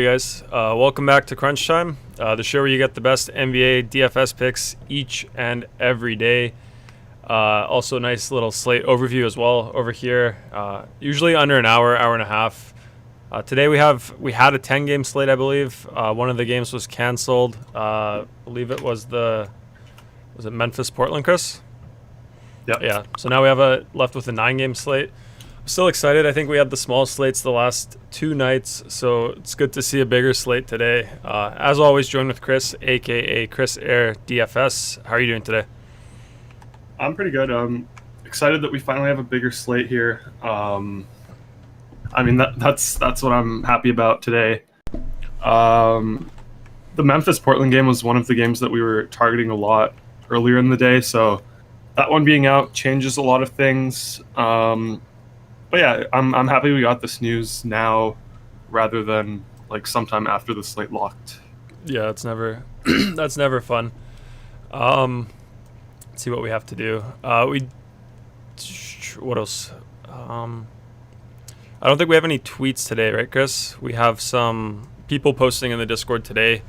Hey guys, welcome back to Crunch Time, the show where you get the best NBA DFS picks each and every day. Also, nice little slate overview as well over here. Usually under an hour, hour and a half. Today we had a 10-game slate, I believe. One of the games was canceled. I believe it was it Memphis Portland, Chris? Yep. Yeah. So now we have left with a 9-game slate. I'm still excited. I think we had the small slates the last two nights, so it's good to see a bigger slate today. As always, joined with Chris, aka Chrissair DFS. How are you doing today? I'm pretty good. I'm excited that we finally have a bigger slate here. That's what I'm happy about today. The Memphis Portland game was one of the games that we were targeting a lot earlier in the day, so that one being out changes a lot of things. But yeah, I'm happy we got this news now rather than like sometime after the slate locked. Yeah, it's never that's never fun. Let's see what we have to do. What else? I don't think we have any tweets today, right, Chris? We have some people posting in the Discord today,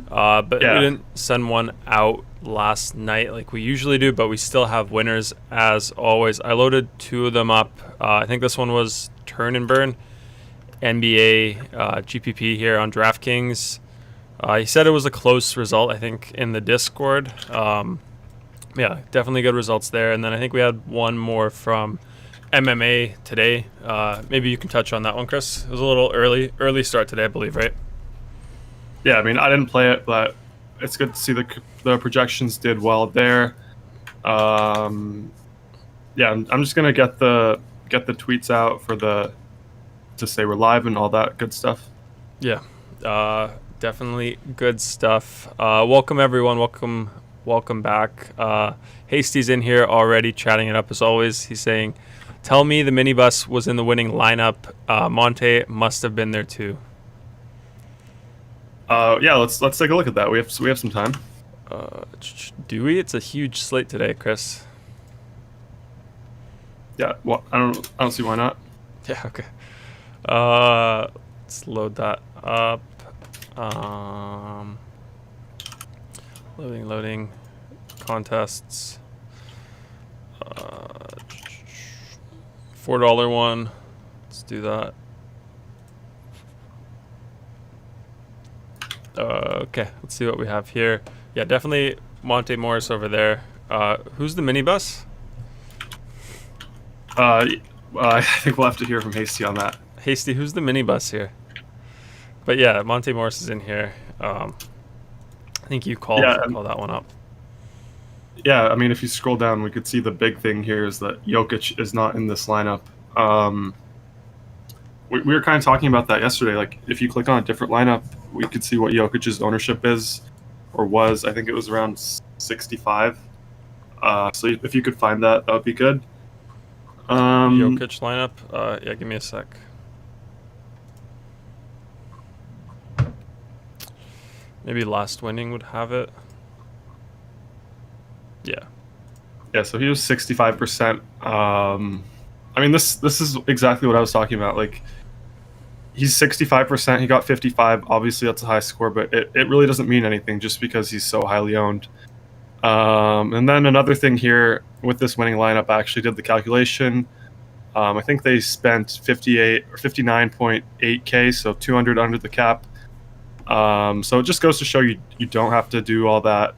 but Yeah. we didn't send one out last night like we usually do, but we still have winners as always. I loaded two of them up. I think this one was Turn and Burn, NBA GPP here on DraftKings. He said it was a close result, I think, in the Discord. Yeah, definitely good results there. And then I think we had one more from MMA today. Maybe you can touch on that one, Chris. It was a little early start today, I believe, right? Yeah, I mean, I didn't play it, but it's good to see the projections did well there. Yeah, I'm just gonna get the tweets out to say we're live and all that good stuff. Yeah, definitely good stuff. Welcome everyone. Welcome back. Hasty's in here already, chatting it up as always. He's saying, "Tell me the minibus was in the winning lineup. Monte must have been there too." Yeah, let's take a look at that. We have some time. Do we? It's a huge slate today, Chris. Yeah, well, I don't see why not. Yeah. Okay. Let's load that up. Loading contests. $4 one. Let's do that. Okay, let's see what we have here. Yeah, definitely Monte Morris over there. Who's the minibus? I think we'll have to hear from Hasty on that. Hasty, who's the minibus here? But yeah, Monte Morris is in here. I think you called that one up. Yeah, I mean, if you scroll down, we could see the big thing here is that Jokic is not in this lineup. We were kind of talking about that yesterday. Like, if you click on a different lineup, we could see what Jokic's ownership is, or was. I think it was around 65. So if you could find that, that would be good. Jokic lineup? Yeah, give me a sec. Maybe Last Winning would have it. Yeah. Yeah, so he was 65%. I mean, this is exactly what I was talking about. Like, he's 65%. He got 55. Obviously, that's a high score, but it really doesn't mean anything just because he's so highly owned. And then another thing here with this winning lineup, I actually did the calculation. I think they spent 58 or 59.8K, so 200 under the cap. So it just goes to show you don't have to do all that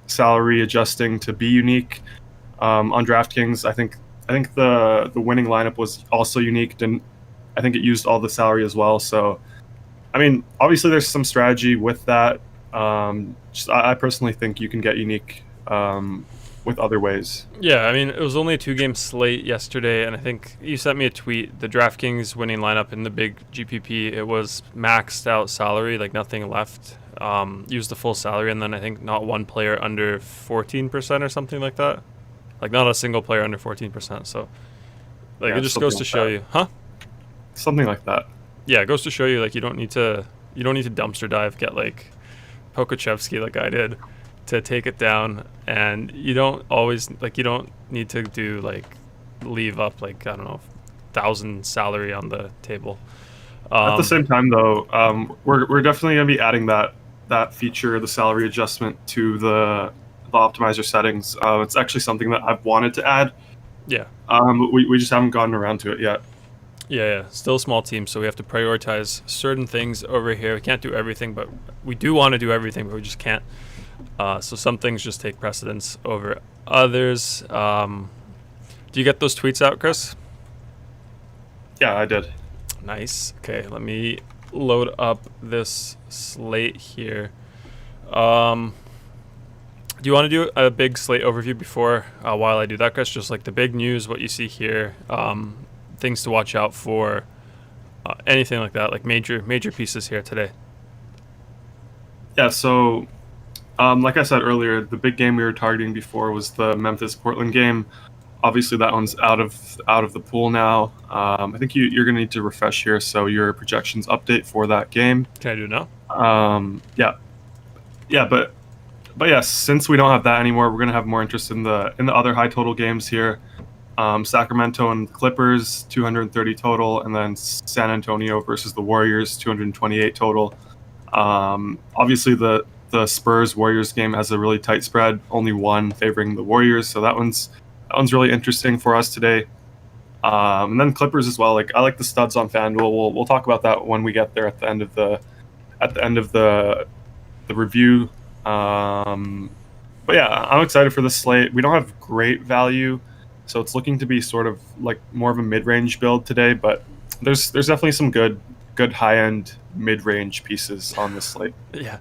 salary adjusting to be unique. On DraftKings, I think the winning lineup was also unique. I think it used all the salary as well. So, I mean, obviously there's some strategy with that. I personally think you can get unique with other ways. Yeah, I mean, it was only a 2-game slate yesterday, and I think you sent me a tweet. The DraftKings winning lineup in the big GPP, it was maxed out salary, like nothing left. Used the full salary, and then I think not one player under 14% or something like that. Like not a single player under 14%. So, like, Yeah, it just goes to show you, huh? Something like that. Yeah, it goes to show you, like, you don't need to dumpster dive, get like Pokachevsky like I did to take it down, and you don't need to do like leave up like, I don't know, 1,000 salary on the table. At the same time, though, we're definitely going to be adding that feature, the salary adjustment, to the optimizer settings. It's actually something that I've wanted to add. Yeah. We just haven't gotten around to it yet. Yeah. Still a small team, so we have to prioritize certain things over here. We can't do everything, but we do want to do everything, but we just can't. So some things just take precedence over others. Do you get those tweets out, Chris? Yeah, I did. Nice. Okay, let me load up this slate here. Do you want to do a big slate overview before while I do that, Chris? Just like the big news, what you see here, things to watch out for, anything like that, like major pieces here today. Yeah, so like I said earlier, the big game we were targeting before was the Memphis-Portland game. Obviously, that one's out of the pool now. I think you're going to need to refresh here, so your projections update for that game. Can I do it now? But yes, since we don't have that anymore, we're going to have more interest in the other high total games here. Sacramento and Clippers, 230 total, and then San Antonio versus the Warriors, 228 total. Obviously, the Spurs-Warriors game has a really tight spread, only one favoring the Warriors, so that one's really interesting for us today. And then Clippers as well. Like, I like the studs on FanDuel. We'll talk about that when we get there at the end of the review. But yeah, I'm excited for this slate. We don't have great value, so it's looking to be sort of like more of a mid-range build today. But there's definitely some good high-end mid-range pieces on this slate. Yeah.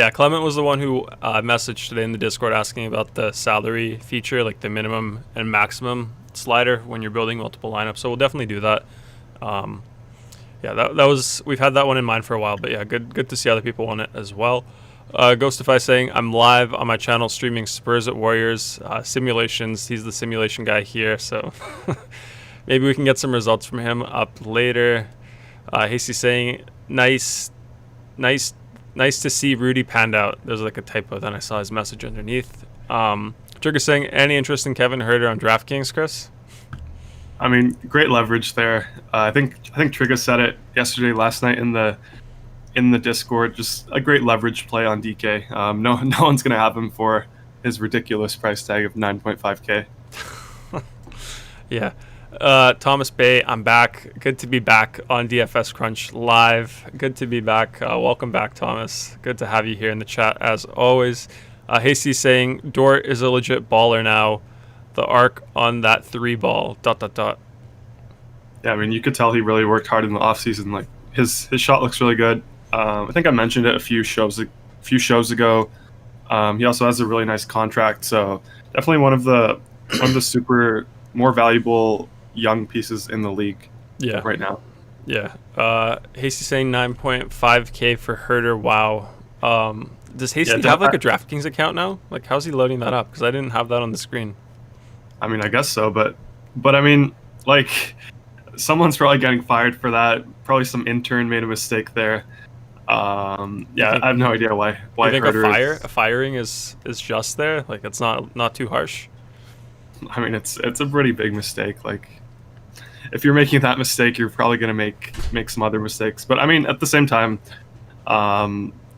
Clement was the one who messaged today in the Discord asking about the salary feature, like the minimum and maximum slider when you're building multiple lineups. So we'll definitely do that. That was, we've had that one in mind for a while, but yeah, good to see other people on it as well. Ghostify saying, I'm live on my channel streaming Spurs at Warriors simulations. He's the simulation guy here, so maybe we can get some results from him up later. Hasty saying, nice to see Rudy panned out. There's like a typo, then I saw his message underneath. Trigger saying, any interest in Kevin Huerter on DraftKings, Chris? I mean, great leverage there. I think Trigger said it last night in the Discord. Just a great leverage play on DK. No one's gonna have him for his ridiculous price tag of 9.5K. Yeah. Thomas Bay, I'm back. Good to be back on DFS Crunch live. Good to be back. Welcome back, Thomas. Good to have you here in the chat as always. Hasty saying, Dort is a legit baller now. The arc on that 3 ball, ... Yeah, I mean, you could tell he really worked hard in the offseason. Like, his shot looks really good. I think I mentioned it a few shows ago. He also has a really nice contract, so definitely one of the super more valuable young pieces in the league right now. Yeah. Hasty saying 9.5K for Herder. Wow. Does Hasty have like a DraftKings account now? Like, how's he loading that up? Because I didn't have that on the screen. I mean, I guess so, but I mean, like, someone's probably getting fired for that. Probably some intern made a mistake there. I have no idea why. You think a firing is just there? Like, it's not too harsh? I mean, it's a pretty big mistake. Like, if you're making that mistake, you're probably going to make some other mistakes. But I mean, at the same time,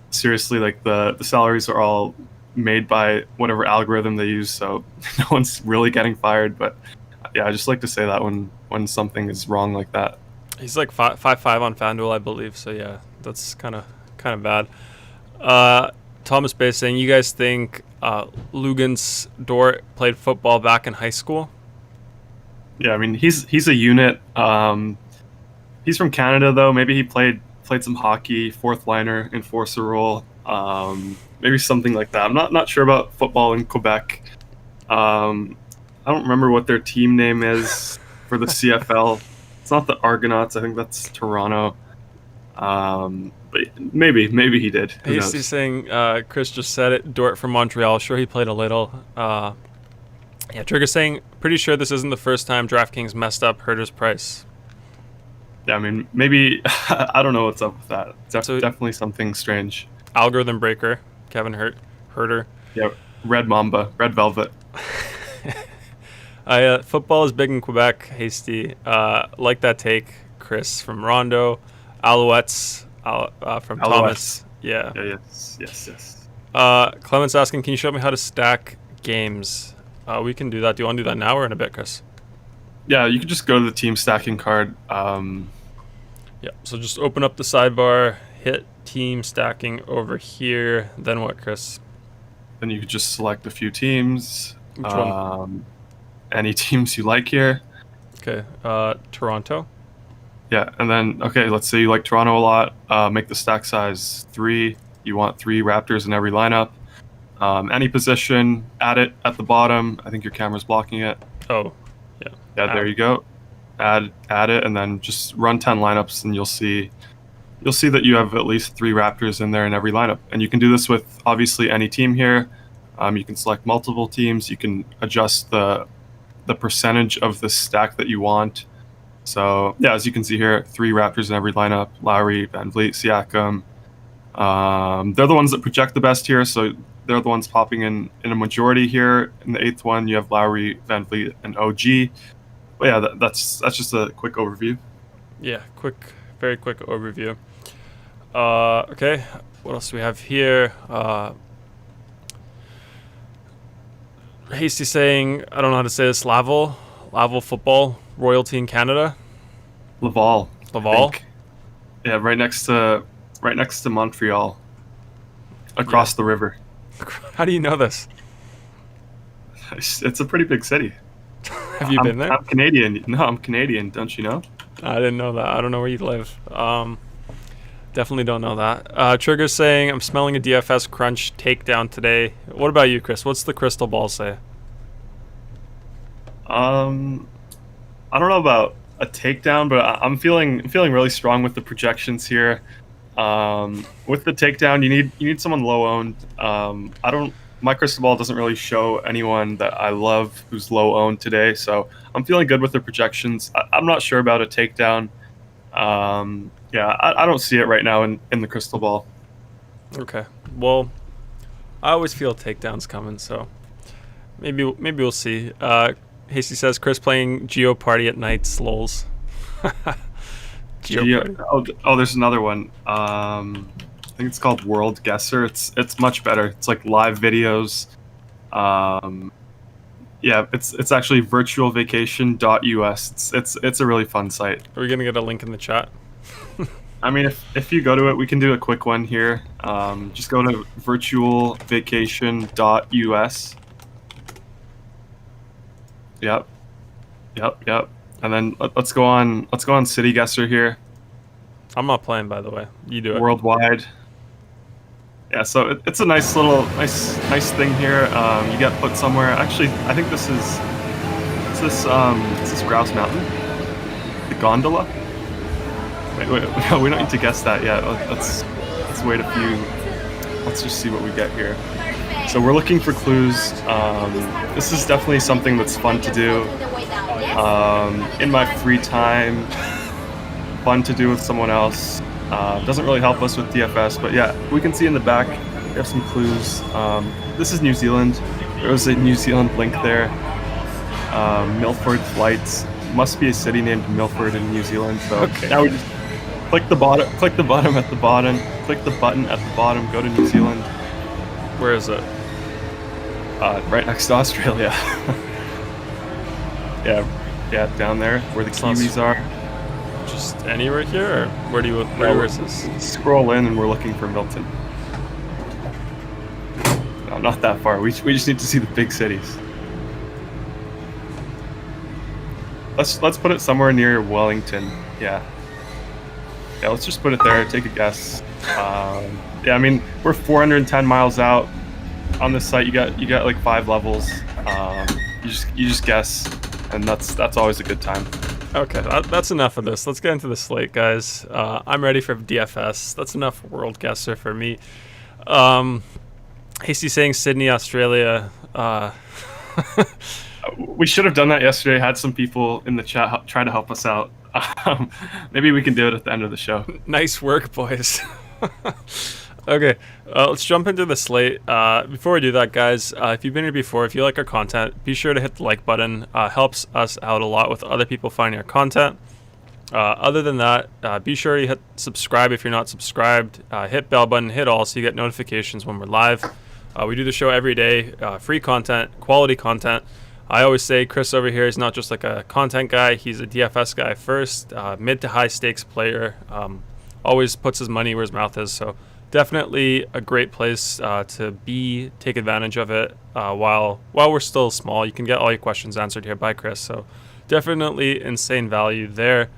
seriously, like the salaries are all made by whatever algorithm they use, so no one's really getting fired. But yeah, I just like to say that when something is wrong like that. He's like 5.5 on FanDuel, I believe. So yeah, that's kind of bad. Thomas Bay saying, you guys think Lugens Dort played football back in high school? Yeah, I mean, he's a unit. He's from Canada though. Maybe he played some hockey, fourth liner, enforcer role. Maybe something like that. I'm not sure about football in Quebec. I don't remember what their team name is for the CFL. It's not the Argonauts. I think that's Toronto. But maybe he did. He's saying, Chris just said it, Dort from Montreal. Sure, he played a little. Trigger saying, pretty sure this isn't the first time DraftKings messed up Herder's price. Yeah, I mean, maybe, I don't know what's up with that. It's definitely something strange. Algorithm breaker, Kevin Huerter. Yeah, Red Mamba, Red Velvet. Football is big in Quebec, Hasty. Like that take, Chris from Rondo. Alouettes from Thomas. Alouettes. Yeah. Yes. Clement's asking, can you show me how to stack games? We can do that. Do you want to do that now or in a bit, Chris? Yeah, you can just go to the team stacking card. Yeah, so just open up the sidebar, hit team stacking over here. Then what, Chris? Then you could just select a few teams. Which one? Any teams you like here. Okay, Toronto. Yeah, and then, okay, let's say you like Toronto a lot. Make the stack size 3. You want 3 Raptors in every lineup. Any position, add it at the bottom. I think your camera's blocking it. Oh, yeah. Yeah, there you go. Add it, and then just run 10 lineups, and you'll see that you have at least 3 Raptors in there in every lineup. And you can do this with obviously any team here. You can select multiple teams. You can adjust the percentage of the stack that you want. So yeah, as you can see here, 3 Raptors in every lineup: Lowry, Van Vliet, Siakam. They're the ones that project the best here, so they're the ones popping in a majority here. In the 8th one, you have Lowry, Van Vliet, and OG. But yeah, that's just a quick overview. Yeah, very quick overview. Okay, what else do we have here? Hasty saying, I don't know how to say this, Laval football, royalty in Canada. Laval. Laval? Yeah, right next to Montreal. Across the river. How do you know this? It's a pretty big city. Have you been there? I'm Canadian. No, I'm Canadian. Don't you know? I didn't know that. I don't know where you live. Definitely don't know that. Trigger's saying, I'm smelling a DFS crunch takedown today. What about you, Chris? What's the crystal ball say? I don't know about a takedown, but I'm feeling really strong with the projections here. With the takedown, you need someone low owned. My crystal ball doesn't really show anyone that I love who's low owned today, so I'm feeling good with the projections. I'm not sure about a takedown. Yeah, I don't see it right now in the crystal ball. Okay, well, I always feel takedowns coming, so maybe we'll see. Hasty says, Chris playing Geo Party at night, slols. Oh, there's another one. I think it's called World Guesser. It's much better. It's like live videos. Yeah, it's actually virtualvacation.us. It's a really fun site. Are we gonna get a link in the chat? I mean, if you go to it, we can do a quick one here. Just go to virtualvacation.us. Yep. And then let's go on City Guesser here. I'm not playing, by the way. You do it. Worldwide. Yeah, so it's a nice thing here. You get put somewhere. Actually, I think this is Grouse Mountain, the gondola. Wait, we don't need to guess that yet. Let's wait a few. Let's just see what we get here. So we're looking for clues. This is definitely something that's fun to do in my free time. Fun to do with someone else. Doesn't really help us with DFS, but yeah, we can see in the back we have some clues. This is New Zealand. There was a New Zealand link there. Milford Flights must be a city named Milford in New Zealand. So okay. Now we just click the bottom at the bottom, click the button at the bottom, go to New Zealand. Where is it? Right next to Australia. yeah, down there where the Kiwis are. Just anywhere here, or where is this? Scroll in and we're looking for Milton. No, not that far. We just need to see the big cities. Let's put it somewhere near Wellington. Yeah, let's just put it there. Take a guess. Yeah, I mean, we're 410 miles out. On this site, you got like 5 levels. You just guess, and that's always a good time. Okay, that's enough of this. Let's get into the slate, guys. I'm ready for DFS. That's enough World Guesser for me. Hasty saying Sydney, Australia. We should have done that yesterday. Had some people in the chat try to help us out. Maybe we can do it at the end of the show. Nice work, boys. Okay, let's jump into the slate. Before we do that, guys, if you've been here before, if you like our content, be sure to hit the like button. Helps us out a lot with other people finding our content. Other than that, be sure to hit subscribe if you're not subscribed. Hit bell button, hit all so you get notifications when we're live. We do the show every day, free content, quality content. I always say Chris over here is not just like a content guy, he's a DFS guy first, mid to high stakes player, always puts his money where his mouth is. So definitely a great place to take advantage of it while we're still small. You can get all your questions answered here by Chris. So definitely insane value there.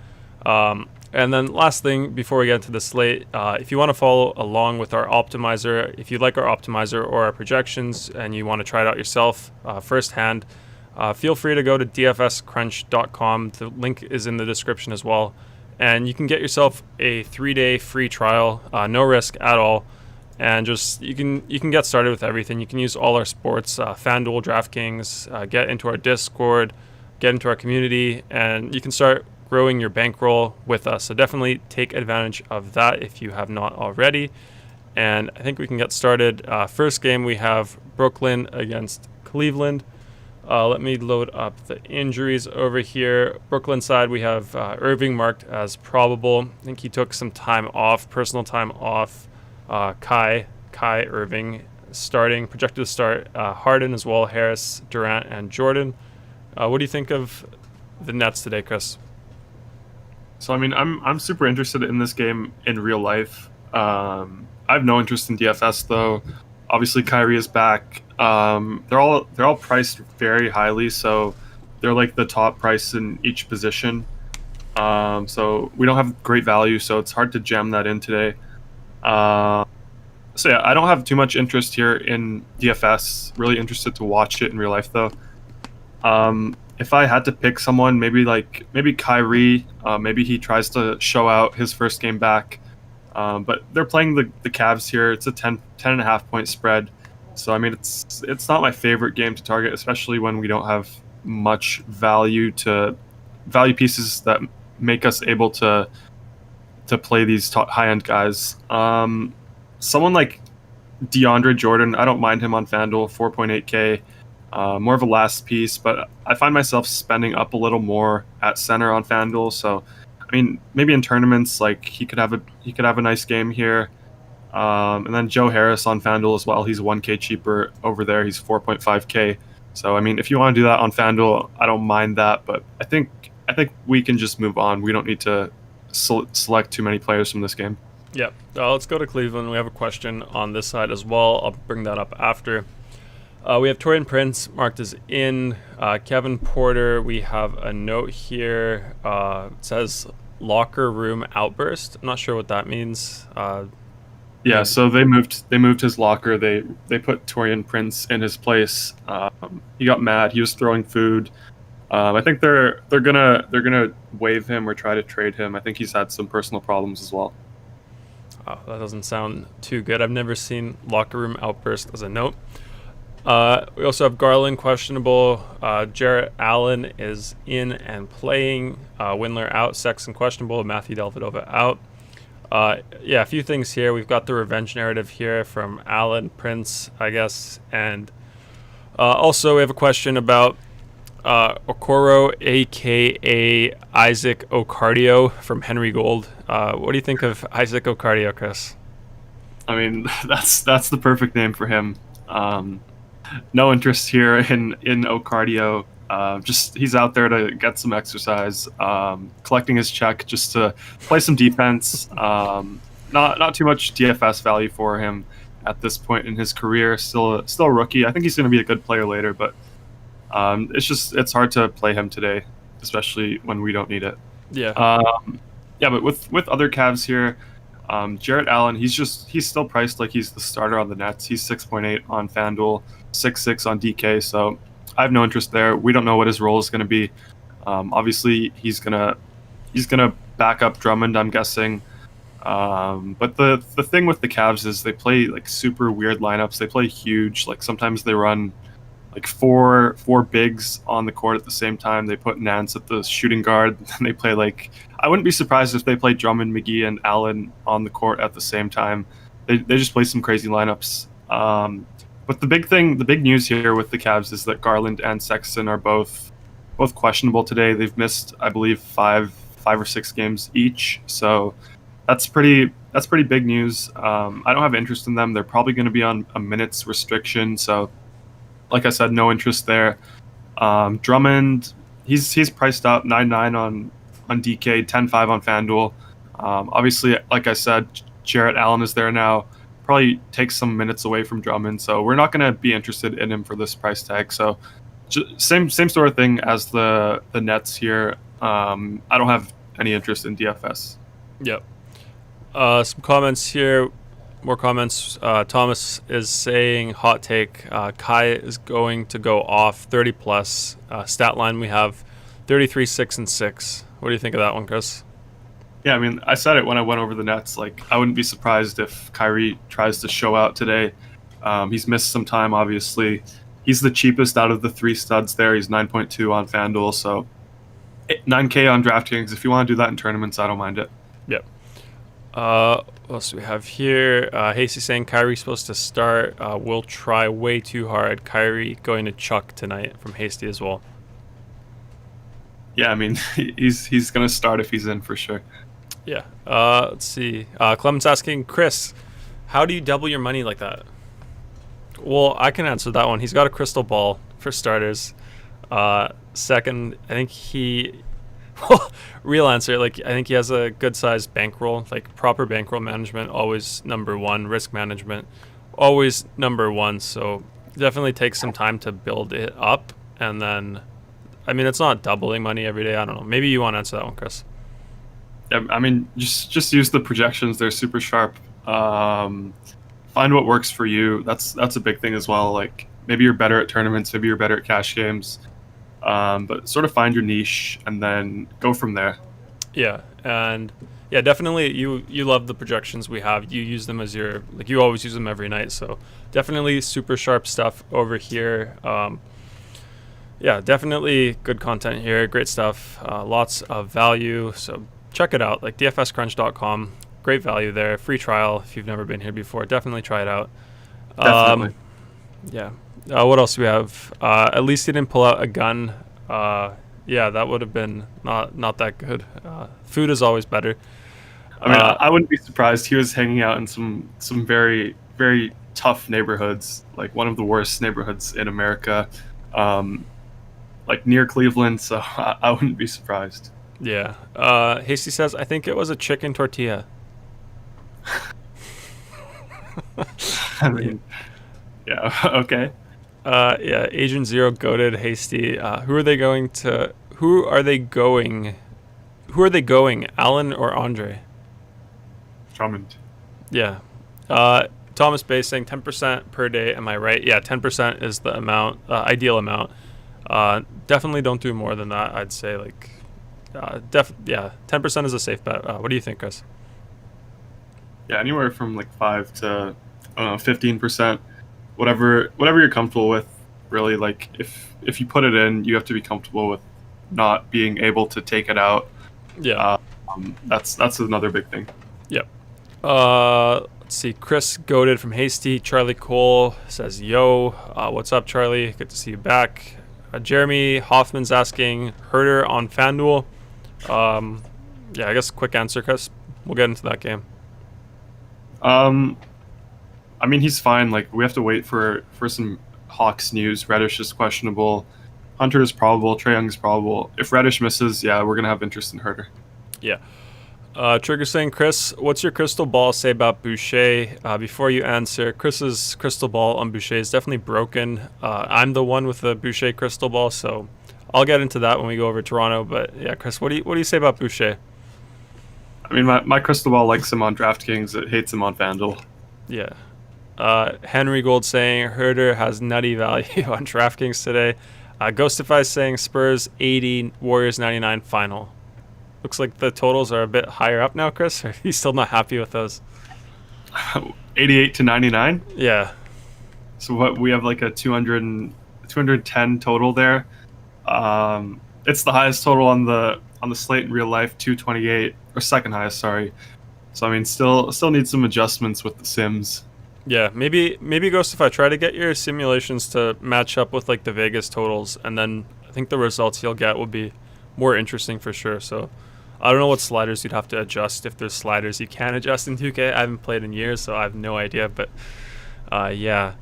And then last thing before we get into the slate, if you want to follow along with our optimizer, if you like our optimizer or our projections and you want to try it out yourself firsthand, feel free to go to dfscrunch.com. The link is in the description as well. And you can get yourself a 3-day free trial, no risk at all. And just you can get started with everything. You can use all our sports, FanDuel, DraftKings, get into our Discord, get into our community, and you can start growing your bankroll with us. So definitely take advantage of that if you have not already. And I think we can get started. First game, we have Brooklyn against Cleveland. Let me load up the injuries over here. Brooklyn side, we have Irving marked as probable. I think he took some time off, personal time off. Kai Irving projected to start. Harden as well, Harris, Durant, and Jordan. What do you think of the Nets today, Chris? So I mean, I'm super interested in this game in real life. I have no interest in DFS though. Obviously, Kyrie is back. They're all priced very highly, so they're like the top price in each position. So we don't have great value, so it's hard to jam that in today. So yeah, I don't have too much interest here in DFS. Really interested to watch it in real life though. If I had to pick someone, maybe Kyrie, maybe he tries to show out his first game back. But they're playing the Cavs here. It's a 10.5 point spread. So I mean, it's not my favorite game to target, especially when we don't have much value pieces that make us able to play these high-end guys. Someone like DeAndre Jordan, I don't mind him on FanDuel, 4.8K. More of a last piece, but I find myself spending up a little more at center on FanDuel. So, I mean, maybe in tournaments, like he could have a nice game here. And then Joe Harris on FanDuel as well. He's 1K cheaper over there. He's 4.5K. So, I mean, if you want to do that on FanDuel, I don't mind that. But I think we can just move on. We don't need to select too many players from this game. Yeah. Let's go to Cleveland. We have a question on this side as well. I'll bring that up after. We have Taurean Prince marked as in. Kevin Porter, we have a note here. It says locker room outburst. I'm not sure what that means. Yeah, so they moved his locker. They put Taurean Prince in his place. He got mad. He was throwing food. I think they're gonna waive him or try to trade him. I think he's had some personal problems as well. Oh, that doesn't sound too good. I've never seen locker room outburst as a note. We also have Garland questionable. Jarrett Allen is in and playing. Windler out. Sexton questionable. Matthew Dellavedova out. Yeah, a few things here. We've got the revenge narrative here from Allen, Prince, I guess. And also we have a question about Okoro, a.k.a. Isaac Ocardio from Henry Gold. What do you think of Isaac Ocardio, Chris? I mean, that's the perfect name for him. No interest here in Ocardio. Just he's out there to get some exercise, collecting his check just to play some defense. Not too much DFS value for him at this point in his career. Still a rookie. I think he's going to be a good player later, but it's hard to play him today, especially when we don't need it. Yeah. Yeah, but with other Cavs here, Jarrett Allen, he's still priced like he's the starter on the Nets. He's 6.8 on FanDuel, 6.6 on DK. So I have no interest there. We don't know what his role is going to be. Obviously, he's gonna back up Drummond, I'm guessing. But the thing with the Cavs is they play like super weird lineups. They play huge. Like sometimes they run like four bigs on the court at the same time. They put Nance at the shooting guard. And they play like, I wouldn't be surprised if they played Drummond, McGee, and Allen on the court at the same time. They just play some crazy lineups. But the big news here with the Cavs is that Garland and Sexton are both questionable today. They've missed, I believe, five 5 or 6 games each. So that's pretty big news. I don't have interest in them. They're probably going to be on a minutes restriction. So, like I said, no interest there. Drummond, he's priced out 9.9 on DK, 10.5 on FanDuel. Obviously, like I said, Jarrett Allen is there now. Probably takes some minutes away from Drummond, so we're not going to be interested in him for this price tag. So, same sort of thing as the Nets here. I don't have any interest in DFS. Yep. Some comments here. More comments. Thomas is saying, hot take, Kai is going to go off 30 plus. Stat line we have 33, 6, and 6. What do you think of that one, Chris? Yeah, I mean, I said it when I went over the Nets. Like, I wouldn't be surprised if Kyrie tries to show out today. He's missed some time, obviously. He's the cheapest out of the 3 studs there. He's 9.2 on FanDuel, so 9K on DraftKings. If you want to do that in tournaments, I don't mind it. Yep. What else do we have here? Hasty saying Kyrie's supposed to start. We'll try way too hard. Kyrie going to chuck tonight from Hasty as well. Yeah, I mean, he's going to start if he's in for sure. Yeah. Let's see. Clement's asking, Chris, how do you double your money like that? Well, I can answer that one. He's got a crystal ball, for starters. Second, I think he... real answer, like, I think he has a good-sized bankroll. Like, proper bankroll management, always number one. Risk management, always number one. So definitely takes some time to build it up. And then, I mean, it's not doubling money every day. I don't know. Maybe you want to answer that one, Chris. I mean, just use the projections. They're super sharp. Find what works for you. That's a big thing as well. Like, maybe you're better at tournaments, maybe you're better at cash games, but sort of find your niche and then go from there. Yeah, and yeah, definitely you love the projections we have. You use them as your, like, you always use them every night. So definitely super sharp stuff over here. Yeah, definitely good content here. Great stuff. Lots of value. So check it out, like dfscrunch.com. Great value there. Free trial if you've never been here before. Definitely try it out. Definitely. Yeah. What else do we have? At least he didn't pull out a gun. Yeah, that would have been not that good. Food is always better. I mean, I wouldn't be surprised. He was hanging out in some very, very tough neighborhoods, like one of the worst neighborhoods in America, like near Cleveland, so I wouldn't be surprised. Yeah. Hasty says, I think it was a chicken tortilla. I mean, yeah, okay. Yeah, Agent Zero goated Hasty. Who are they going? Allen or Andre? Drummond. Yeah. Thomas Bay saying 10% per day. Am I right? Yeah, 10% is the amount, ideal amount. Definitely don't do more than that. I'd say, like, yeah, 10% is a safe bet. What do you think, Chris? Yeah, anywhere from like 5 to 15%, whatever you're comfortable with. Really, like if you put it in, you have to be comfortable with not being able to take it out. Yeah, that's another big thing. Yep. Let's see. Chris goated from Hasty. Charlie Cole says, "Yo, what's up, Charlie? Good to see you back." Jeremy Hoffman's asking, Herder on FanDuel. Yeah, I guess quick answer, Chris. We'll get into that game. I mean, he's fine. Like, we have to wait for some Hawks news. Reddish is questionable. Hunter is probable. Trae Young is probable. If Reddish misses, yeah, we're gonna have interest in Herder. Yeah. Trigger saying, Chris, what's your crystal ball say about Boucher? Before you answer, Chris's crystal ball on Boucher is definitely broken. I'm the one with the Boucher crystal ball, so I'll get into that when we go over Toronto. But yeah, Chris, what do you say about Boucher? I mean, my crystal ball likes him on DraftKings. It hates him on FanDuel. Yeah. Henry Gold saying Herder has nutty value on DraftKings today. Ghostify saying Spurs 80, Warriors 99 final. Looks like the totals are a bit higher up now, Chris. Or are you still not happy with those? 88 to 99? Yeah. So what, we have like a 210 total there. It's the highest total on the slate in real life, 228, or second highest, sorry. So I mean, still need some adjustments with the sims. Yeah, maybe Ghostify, try to get your simulations to match up with like the Vegas totals, and then I think the results you'll get will be more interesting for sure. So I don't know what sliders you'd have to adjust, if there's sliders you can adjust in 2K. I haven't played in years, so I have no idea. But yeah.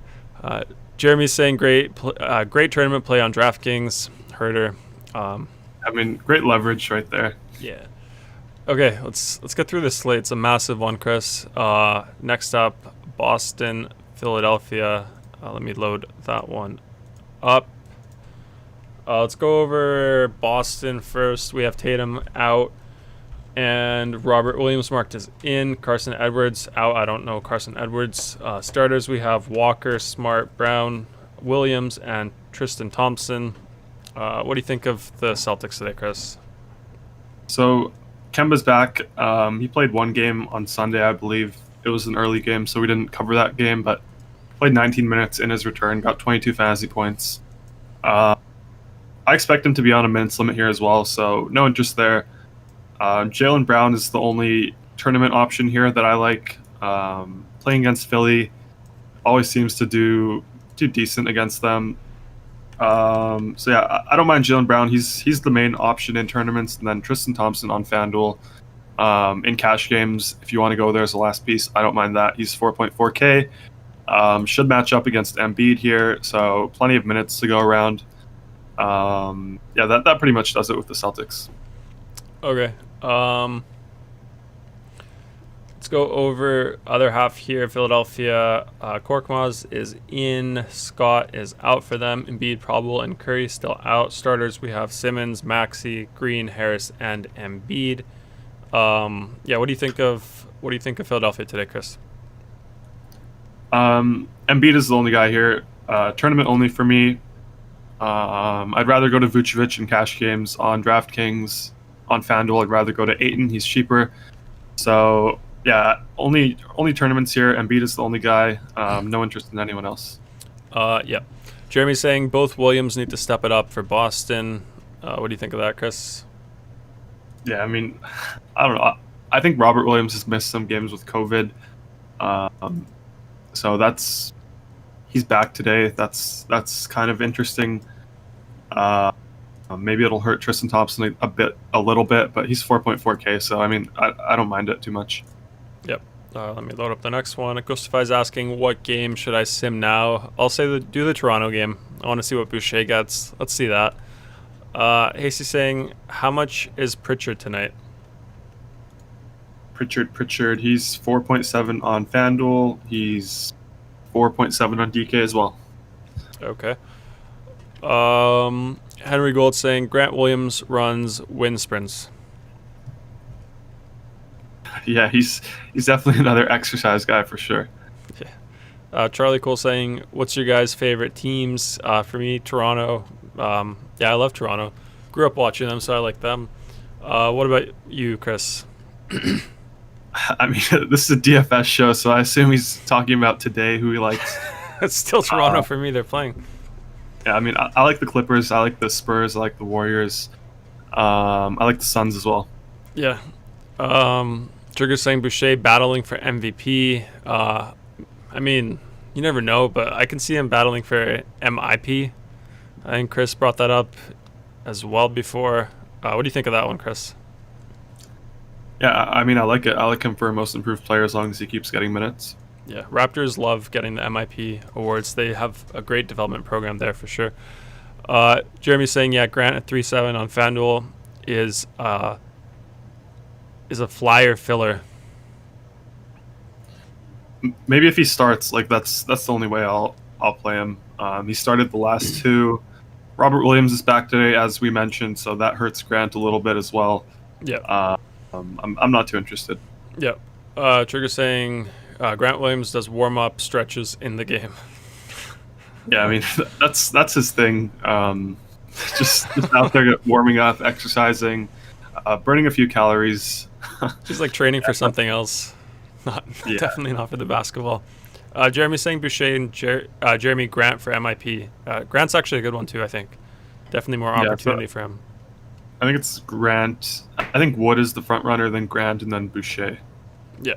Jeremy's saying great tournament play on DraftKings. Herder. I mean, great leverage right there. Yeah. Okay, let's get through this slate. It's a massive one, Chris. Next up, Boston, Philadelphia. Let me load that one up. Let's go over Boston first. We have Tatum out, and Robert Williams marked as in. Carson Edwards out. I don't know Carson Edwards. Starters, we have Walker, Smart, Brown, Williams, and Tristan Thompson. What do you think of the Celtics today, Chris? So Kemba's back. He played one game on Sunday, I believe. It was an early game, so we didn't cover that game, but played 19 minutes in his return, got 22 fantasy points. I expect him to be on a minutes limit here as well, so no interest there. Jaylen Brown is the only tournament option here that I like. Playing against Philly always seems to do decent against them. So yeah, I don't mind Jaylen Brown. He's the main option in tournaments, and then Tristan Thompson on FanDuel. In cash games, if you want to go there as the last piece, I don't mind that. He's 4.4K. Should match up against Embiid here, so plenty of minutes to go around. Yeah, that pretty much does it with the Celtics. Okay. Let's go over other half here. Philadelphia, Korkmaz is in. Scott is out for them. Embiid probable, and Curry still out. Starters, we have Simmons, Maxey, Green, Harris, and Embiid. Yeah, what do you think of Philadelphia today, Chris? Embiid is the only guy here. Tournament only for me. I'd rather go to Vucevic in cash games on DraftKings. On FanDuel, I'd rather go to Ayton. He's cheaper. So yeah, only tournaments here. Embiid is the only guy. No interest in anyone else. Yeah. Jeremy's saying both Williams need to step it up for Boston. What do you think of that, Chris? Yeah, I mean, I don't know. I think Robert Williams has missed some games with COVID. So he's back today. That's kind of interesting. Maybe it'll hurt Tristan Thompson a little bit, but he's 4.4K, so I mean, I don't mind it too much. Yep. Let me load up the next one. Ghostify's asking, what game should I sim now? I'll say do the Toronto game. I want to see what Boucher gets. Let's see that. Hasty saying, how much is Pritchard tonight? Pritchard, he's 4.7 on FanDuel. He's 4.7 on DK as well. Okay. Henry Gold saying Grant Williams runs wind sprints. Yeah, he's definitely another exercise guy for sure. Yeah. Charlie Cole saying, what's your guys' favorite teams? For me, Toronto. Yeah, I love Toronto. Grew up watching them, so I like them. What about you, Chris? I mean, this is a DFS show, so I assume he's talking about today, who he likes. It's still Toronto for me. They're playing. Yeah, I mean, I like the Clippers. I like the Spurs. I like the Warriors. I like the Suns as well. Yeah. Trigger saying Boucher battling for MVP. I mean, you never know, but I can see him battling for MIP. I think Chris brought that up as well before. What do you think of that one, Chris? Yeah, I mean, I like it. I like him for most improved player as long as he keeps getting minutes. Yeah, Raptors love getting the MIP awards. They have a great development program there for sure. Jeremy's saying, yeah, Grant at 3.7 on FanDuel is a flyer filler. Maybe if he starts, like that's the only way I'll play him. He started the last two. Robert Williams is back today, as we mentioned, so that hurts Grant a little bit as well. Yeah. I'm not too interested. Yeah. Trigger saying Grant Williams does warm-up stretches in the game. Yeah, I mean, that's his thing. Just out there warming up, exercising, burning a few calories. Just like training for something else. Definitely not for the basketball. Jeremy's saying Boucher and Jeremy Grant for MIP. Grant's actually a good one too, I think. Definitely more opportunity for him. I think it's Grant. I think Wood is the front runner, then Grant, and then Boucher. Yeah.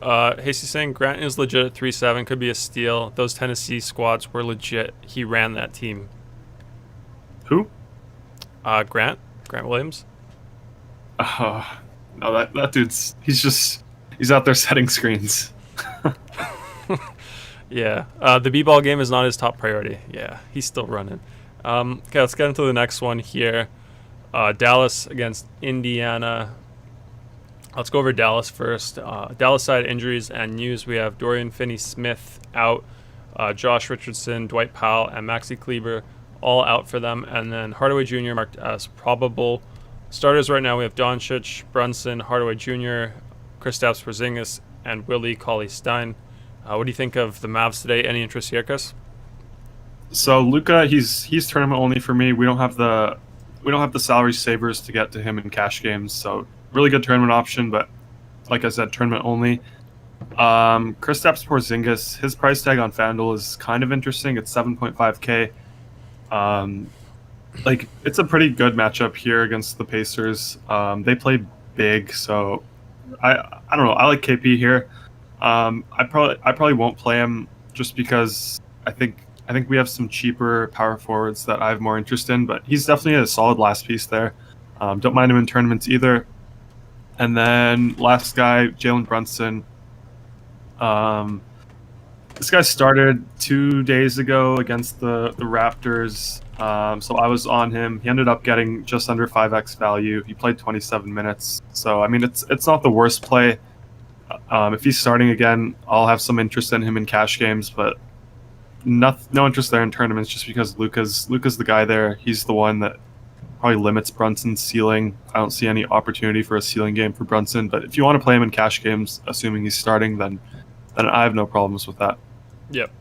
Hasty saying Grant is legit at 3.7. Could be a steal. Those Tennessee squads were legit. He ran that team. Who? Grant Williams. No, that dude's he's out there setting screens. Yeah, the b-ball game is not his top priority. Yeah, he's still running. Okay, let's get into the next one here. Dallas against Indiana. Let's go over Dallas first. Dallas side injuries and news. We have Dorian Finney-Smith out, Josh Richardson, Dwight Powell, and Maxi Kleber all out for them. And then Hardaway Jr. marked as probable. Starters right now, we have Doncic, Brunson, Hardaway Jr., Kristaps Porzingis, and Willie Cauley-Stein. What do you think of the Mavs today? Any interest here, Chris? So Luka, he's tournament only for me. We don't have the salary savers to get to him in cash games. So really good tournament option, but like I said, tournament only. Kristaps Porzingis, his price tag on FanDuel is kind of interesting. It's 7.5K. Like it's a pretty good matchup here against the Pacers. They play big, so I don't know. I like KP here. I probably won't play him just because I think we have some cheaper power forwards that I have more interest in, but he's definitely a solid last piece there. Don't mind him in tournaments either. And then last guy, Jalen Brunson. This guy started 2 days ago against the Raptors, so I was on him. He ended up getting just under 5x value. He played 27 minutes, so I mean it's not the worst play. If he's starting again, I'll have some interest in him in cash games, but no interest there in tournaments just because Luka's the guy there. He's the one that probably limits Brunson's ceiling. I don't see any opportunity for a ceiling game for Brunson, but if you want to play him in cash games, assuming he's starting, then I have no problems with that. Yep.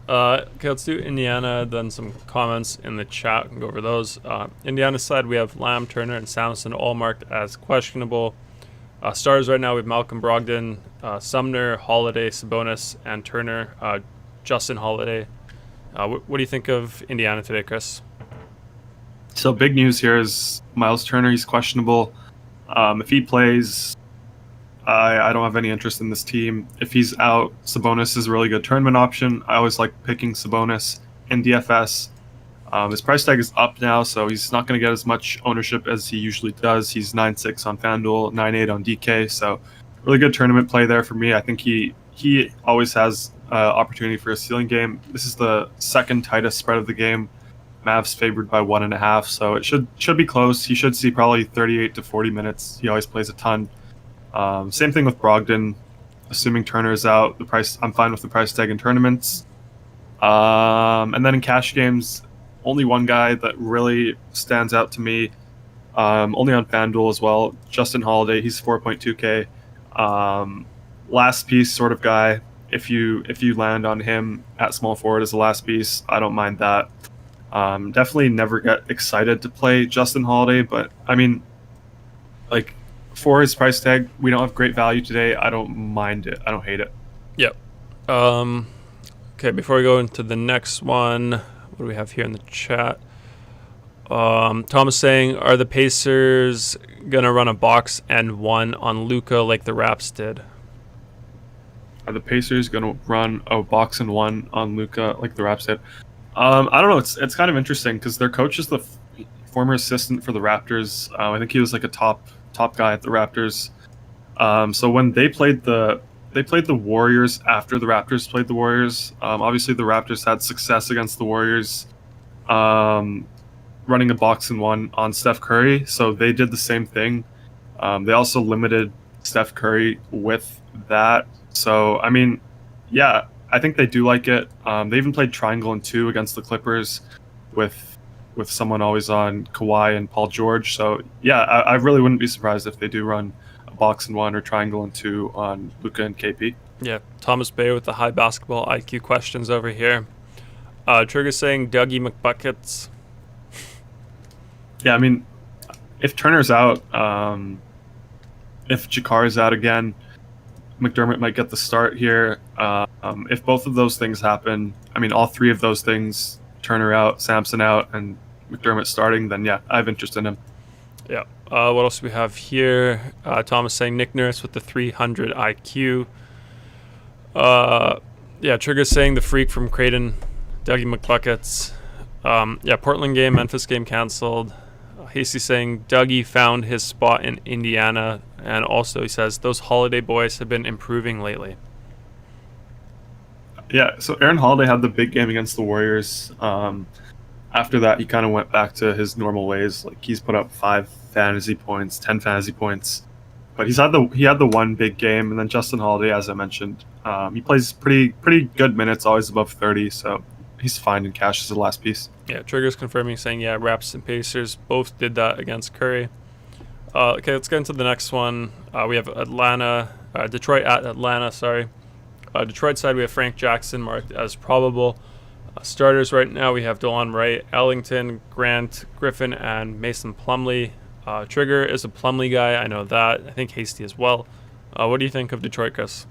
Okay, let's do Indiana, then some comments in the chat. We can go over those. Indiana side, we have Lamb, Turner, and Samson all marked as questionable. Starters right now, we have Malcolm Brogdon, Sumner, Holiday, Sabonis, and Turner, Justin Holiday. What do you think of Indiana today, Chris? So big news here is Miles Turner. He's questionable. If he plays, I don't have any interest in this team. If he's out, Sabonis is a really good tournament option. I always like picking Sabonis in DFS. His price tag is up now, so he's not going to get as much ownership as he usually does. He's 9.6 on FanDuel, 9.8 on DK, so really good tournament play there for me. I think he always has opportunity for a ceiling game. This is the second tightest spread of the game. Mavs favored by 1.5, so it should be close. He should see probably 38 to 40 minutes. He always plays a ton. Same thing with Brogdon. Assuming Turner is out, I'm fine with the price tag in tournaments. And then in cash games, only one guy that really stands out to me, only on FanDuel as well, Justin Holiday. He's 4.2K. Last piece sort of guy. If you land on him at small forward as a last piece, I don't mind that. Definitely never get excited to play Justin Holiday, but I mean, like, for his price tag, we don't have great value today. I don't mind it. I don't hate it. Yep. Okay, before we go into the next one, what do we have here in the chat? Tom is saying, are the Pacers going to run a box and one on Luka like the Raps did? Are the Pacers going to run a box and one on Luka like the Raps did? I don't know. It's kind of interesting because their coach is the former assistant for the Raptors. I think he was like a top guy at the Raptors. So when they played the Warriors after the Raptors played the Warriors, obviously the Raptors had success against the Warriors, running a box and one on Steph Curry. So they did the same thing. They also limited Steph Curry with that. So I mean, yeah, I think they do like it. They even played triangle and two against the Clippers with someone always on Kawhi and Paul George. So yeah, I really wouldn't be surprised if they do run a box and one or triangle and two on Luka and KP. Yeah, Thomas Bay with the high basketball IQ questions over here. Trigger saying Dougie McBuckets. Yeah, I mean, if Turner's out, if Jakar's out again, McDermott might get the start here. If both of those things happen, I mean, all three of those things, Turner out, Sampson out, and McDermott starting, then yeah, I have interest in him. Yeah. What else do we have here? Thomas saying Nick Nurse with the 300 IQ. Yeah, Trigger saying the freak from Creighton, Dougie McBuckets. Yeah, Portland game, Memphis game canceled. Hasty saying Dougie found his spot in Indiana, and also he says those Holiday boys have been improving lately. Yeah, so Aaron Holiday had the big game against the Warriors. After that, he kind of went back to his normal ways. Like he's put up 5 fantasy points, 10 fantasy points, but he had the one big game. And then Justin Holiday, as I mentioned, he plays pretty good minutes, always above 30. So he's fine in cash as the last piece. Yeah, Trigger's confirming, saying yeah, Raps and Pacers both did that against Curry. Okay, let's get into the next one. We have Detroit at Atlanta. Sorry. Detroit side, we have Frank Jackson marked as probable. Starters right now, we have DeLon Wright, Ellington, Grant, Griffin, and Mason Plumlee. Trigger is a Plumlee guy. I know that. I think Hasty as well. What do you think of Detroit, Chris?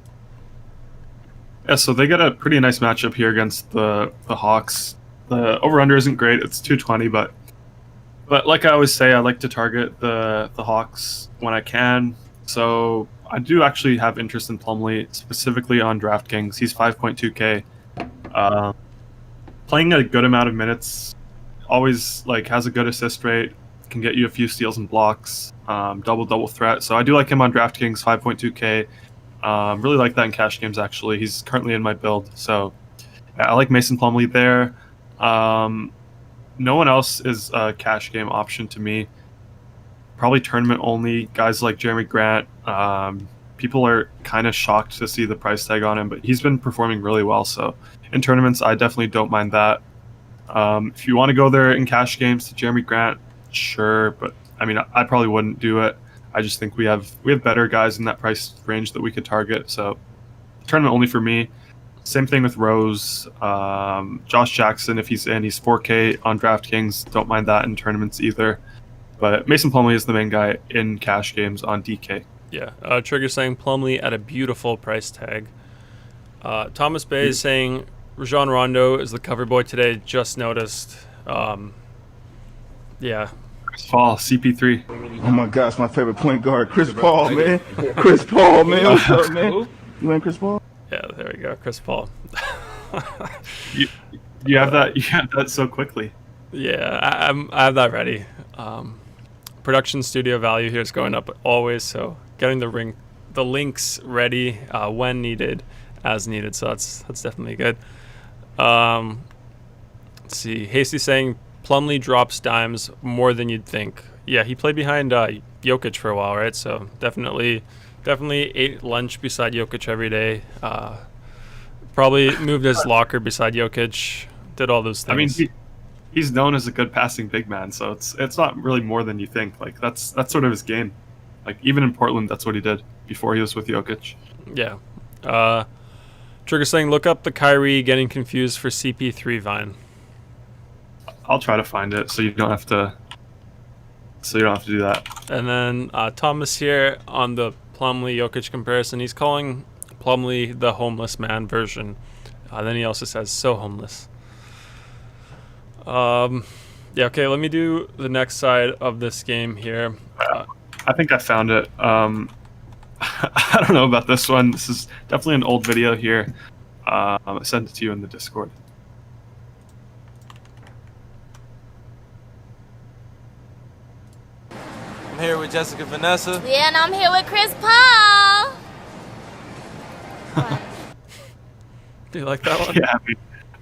Yeah, so they get a pretty nice matchup here against the Hawks. The over-under isn't great. It's 220, but like I always say, I like to target the Hawks when I can. So I do actually have interest in Plumlee, specifically on DraftKings. He's 5.2K. Playing a good amount of minutes, always has a good assist rate, can get you a few steals and blocks, double threat. So I do like him on DraftKings, 5.2K. Really like that in cash games, actually. He's currently in my build. So yeah, I like Mason Plumlee there. No one else is a cash game option to me. Probably tournament only. Guys like Jeremy Grant. People are kind of shocked to see the price tag on him, but he's been performing really well. So in tournaments, I definitely don't mind that. If you want to go there in cash games to Jeremy Grant, sure. But I mean, I probably wouldn't do it. I just think we have better guys in that price range that we could target. So tournament only for me. Same thing with Rose. Josh Jackson, if he's in, he's 4K on DraftKings. Don't mind that in tournaments either. But Mason Plumlee is the main guy in cash games on DK. Yeah, Trigger saying Plumlee at a beautiful price tag. Thomas Bay is saying Rajon Rondo is the cover boy today. Just noticed. Yeah. Chris Paul, CP3. Oh my gosh, my favorite point guard, Chris Paul, man. Chris Paul, man. What's up, man? You ain't Chris Paul? Yeah, there we go, Chris Paul. You have that. You have that so quickly. Yeah, I have that ready. Production studio value here is going up always, so getting the links ready when needed, as needed. So that's definitely good. Let's see. Hasty saying Plumlee drops dimes more than you'd think. Yeah, he played behind Jokic for a while, right? So definitely ate lunch beside Jokic every day. Probably moved his locker beside Jokic. Did all those things. I mean, he's known as a good passing big man, so it's not really more than you think. Like that's sort of his game. Like even in Portland, that's what he did before he was with Jokic. Yeah. Trigger saying look up the Kyrie getting confused for CP3 Vine. I'll try to find it so you don't have to do that. And then Thomas here on the Plumlee Jokic comparison. He's calling Plumlee the homeless man version. Then he also says so homeless. Yeah, okay, let me do the next side of this game here. I think I found it. I don't know about this one. This is definitely an old video here. I sent it to you in the Discord. I'm here with Jessica Vanessa. Yeah, and I'm here with Chris Paul. Do you like that one? Yeah, I mean,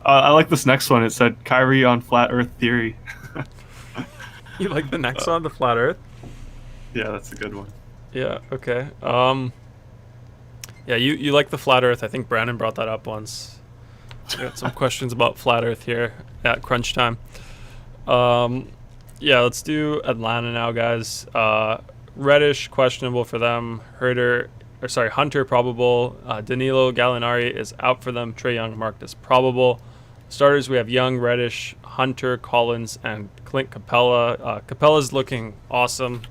I like this next one. It said Kyrie on Flat Earth Theory. You like the next one, the Flat Earth? Yeah, that's a good one. Yeah, okay. Yeah, you like the Flat Earth. I think Brandon brought that up once. I got some questions about Flat Earth here at crunch time. Yeah, let's do Atlanta now, guys. Reddish, questionable for them. Hunter, probable. Danilo Gallinari is out for them. Trae Young marked as probable. Starters, we have Young, Reddish, Hunter, Collins, and Clint Capella. Capella's looking awesome.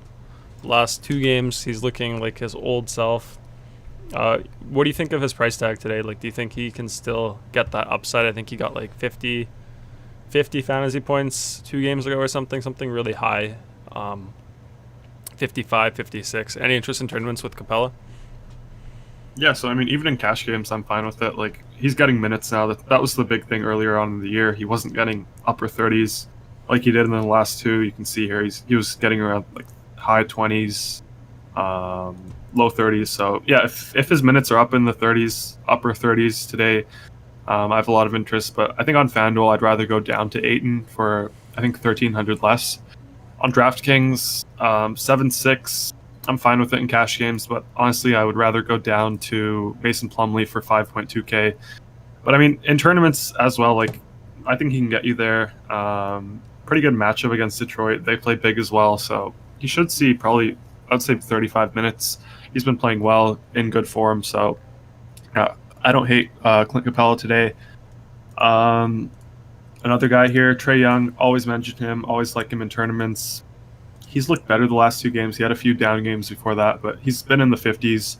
Last 2 games, he's looking like his old self. What do you think of his price tag today? Like, do you think he can still get that upside? I think he got like 50 fantasy points 2 games ago or something really high. 55, 56. Any interest in tournaments with Capella? Yeah, so I mean, even in cash games, I'm fine with it. Like, he's getting minutes now. That was the big thing earlier on in the year. He wasn't getting upper 30s. like he did in the last two. You can see here he was getting around like high 20s, low 30s. So yeah, if his minutes are up in the 30s, upper 30s today, I have a lot of interest. But I think on FanDuel, I'd rather go down to Ayton for I think 1,300 less. On DraftKings, 7-6. I'm fine with it in cash games, but honestly, I would rather go down to Mason Plumlee for 5.2K. But I mean, in tournaments as well, like I think he can get you there. Pretty good matchup against Detroit. They play big as well, so he should see probably, I'd say 35 minutes. He's been playing well, in good form, so I don't hate Clint Capella today. Another guy here, Trae Young, always mention him, always like him in tournaments. He's looked better the last two games. He had a few down games before that, but he's been in the 50s.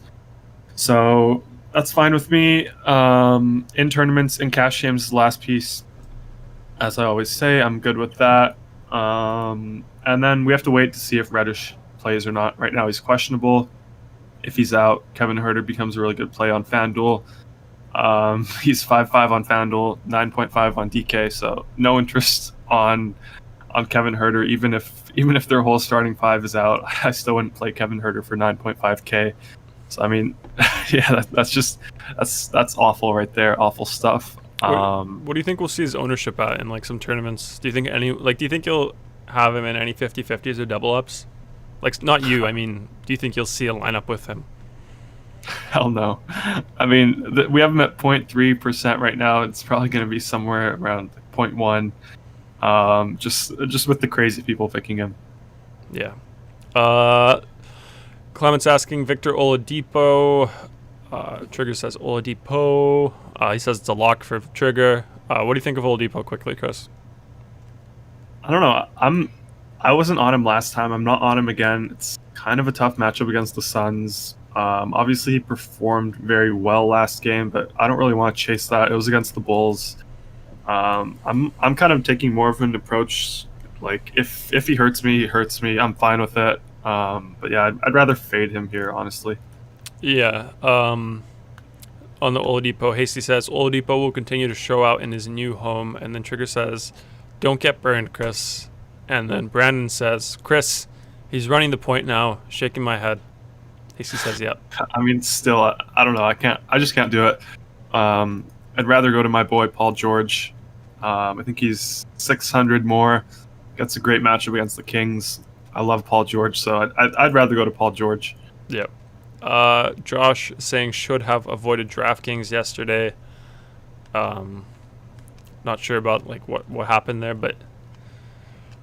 So that's fine with me. In tournaments, in cash games, the last piece, as I always say, I'm good with that. And then we have to wait to see if Reddish plays or not. Right now he's questionable. If he's out, Kevin Huerter becomes a really good play on FanDuel. He's 5.5 on FanDuel, 9.5 on DK, so no interest on Kevin Huerter. Even if their whole starting five is out, I still wouldn't play Kevin Huerter for 9.5K. So I mean, yeah, that's awful right there. Awful stuff. What do you think we'll see his ownership at in like some tournaments? Do you think you'll have him in any 50-50s or double ups? Like, not you. I mean, do you think you'll see a lineup with him? Hell no. I mean, we have him at 0.3% right now. It's probably going to be somewhere around 0.1. Just with the crazy people picking him. Yeah. Clement's asking Victor Oladipo. Trigger says Oladipo. He says it's a lock for Trigger. What do you think of Oladipo quickly, Chris? I don't know. I wasn't on him last time. I'm not on him again. It's kind of a tough matchup against the Suns. Obviously, he performed very well last game, but I don't really want to chase that. It was against the Bulls. I'm kind of taking more of an approach. Like if he hurts me, he hurts me. I'm fine with it. But yeah, I'd rather fade him here, honestly. Yeah. On the Oladipo, Hasty says Oladipo will continue to show out in his new home, and then Trigger says, "Don't get burned, Chris." And then Brandon says, "Chris, he's running the point now." Shaking my head. Hasty says, "Yep." I mean, still, I don't know. I just can't do it. I'd rather go to my boy Paul George. I think he's 600 more. Gets a great matchup against the Kings. I love Paul George, so I'd rather go to Paul George. Yep. Josh saying should have avoided DraftKings yesterday. Not sure about like what happened there, but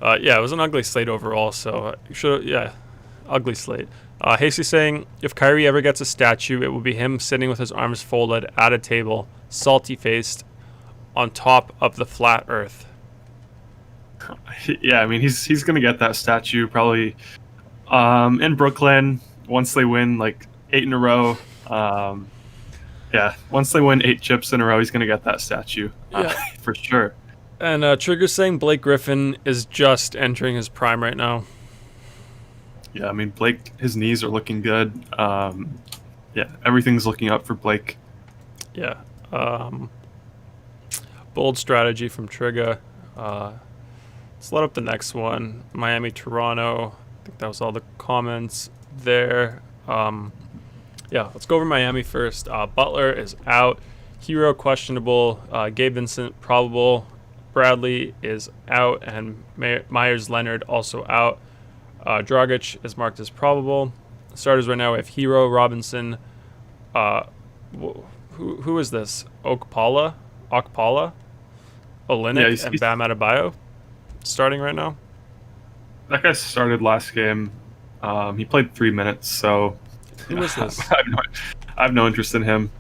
yeah, it was an ugly slate overall. So ugly slate. Hasty saying if Kyrie ever gets a statue, it will be him sitting with his arms folded at a table, salty faced, on top of the flat Earth. Yeah, I mean he's gonna get that statue probably in Brooklyn once they win like 8 in a row. Yeah, once they win 8 chips in a row, he's gonna get that statue. Yeah, for sure. And Trigger saying Blake Griffin is just entering his prime right now. Yeah, I mean Blake, his knees are looking good. Yeah, everything's looking up for Blake. Yeah. Bold strategy from Trigger. Let's load up the next one. Miami, Toronto. I think that was all the comments there. Yeah, let's go over Miami first. Butler is out. Hero questionable. Gabe Vincent probable. Bradley is out, and Myers Leonard also out. Dragic is marked as probable. Starters right now we have Hero, Robinson. Who is this? Okpala, Olynyk, and Bam Adebayo starting right now. That guy started last game. He played 3 minutes, so who is this? I have no interest in him.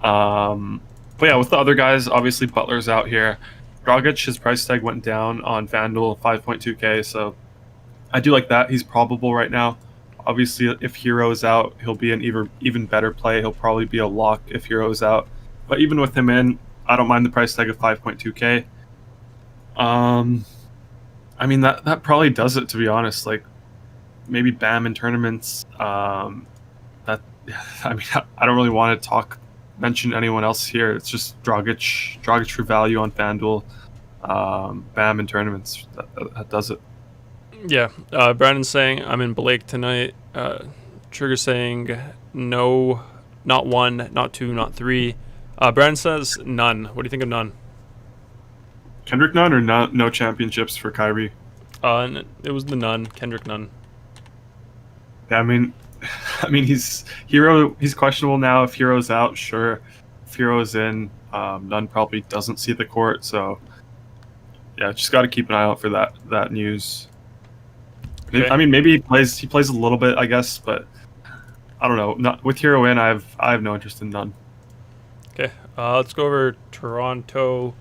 But yeah, with the other guys, obviously Butler's out here. Dragic, his price tag went down on FanDuel, 5.2K, so I do like that. He's probable right now. Obviously, if Hero is out, he'll be an even better play. He'll probably be a lock if Hero is out. But even with him in, I don't mind the price tag of 5.2K. I mean, that probably does it, to be honest. Like, maybe Bam in tournaments. I mean, I don't really want to mention anyone else here. It's just Dragic for value on FanDuel. Bam in tournaments. That does it. Yeah. Brandon's saying I'm in Blake tonight. Trigger saying no, not one, not two, not three. Brandon says none. What do you think of none? Kendrick none or no championships for Kyrie? It was the none. Kendrick none. Yeah, I mean he's questionable now. If Hero's out, sure. If Hero's in, none probably doesn't see the court. So yeah, just got to keep an eye out for that news. Okay. I mean, maybe he plays a little bit, I guess, but I don't know. Not with Hero in, I have no interest in none. Okay. Let's go over Toronto.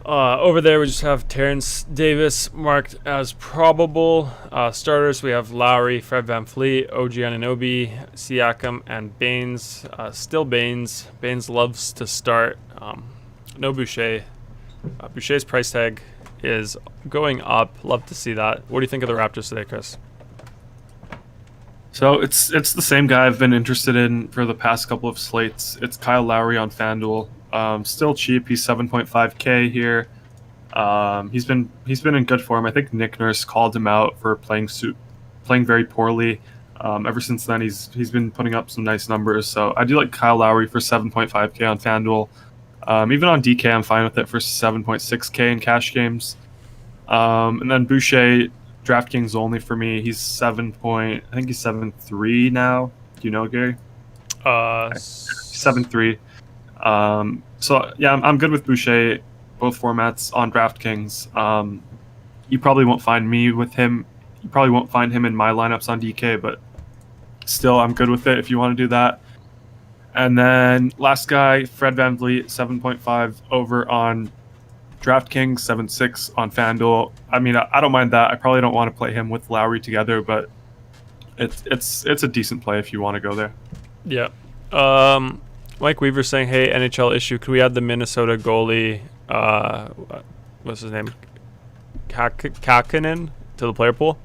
Over there, we just have Terrence Davis marked as probable. Starters, we have Lowry, Fred VanVleet, OG Anunoby, Siakam, and Baines. Still Baines. Baines loves to start. No Boucher. Boucher's price tag is going up. Love to see that. What do you think of the Raptors today, Chris? So it's the same guy I've been interested in for the past couple of slates. It's Kyle Lowry on FanDuel. Still cheap. He's 7.5K here. He's been in good form. I think Nick Nurse called him out for playing very poorly. Ever since then, he's been putting up some nice numbers. So I do like Kyle Lowry for 7.5K on FanDuel. Even on DK, I'm fine with it for 7.6K in cash games. And then Boucher, DraftKings only for me. He's 7.3 now. Do you know, Gary? 7.3. So yeah, I'm good with Boucher, both formats on DraftKings. You probably won't find me with him. You probably won't find him in my lineups on DK, but still, I'm good with it if you want to do that. And then last guy, Fred VanVleet, 7.5 over on DraftKings, 7.6 on FanDuel. I mean, I don't mind that. I probably don't want to play him with Lowry together, but it's a decent play if you want to go there. Yeah. Mike Weaver saying, hey, NHL issue, could we add the Minnesota goalie, what's his name, Kakinen to the player pool?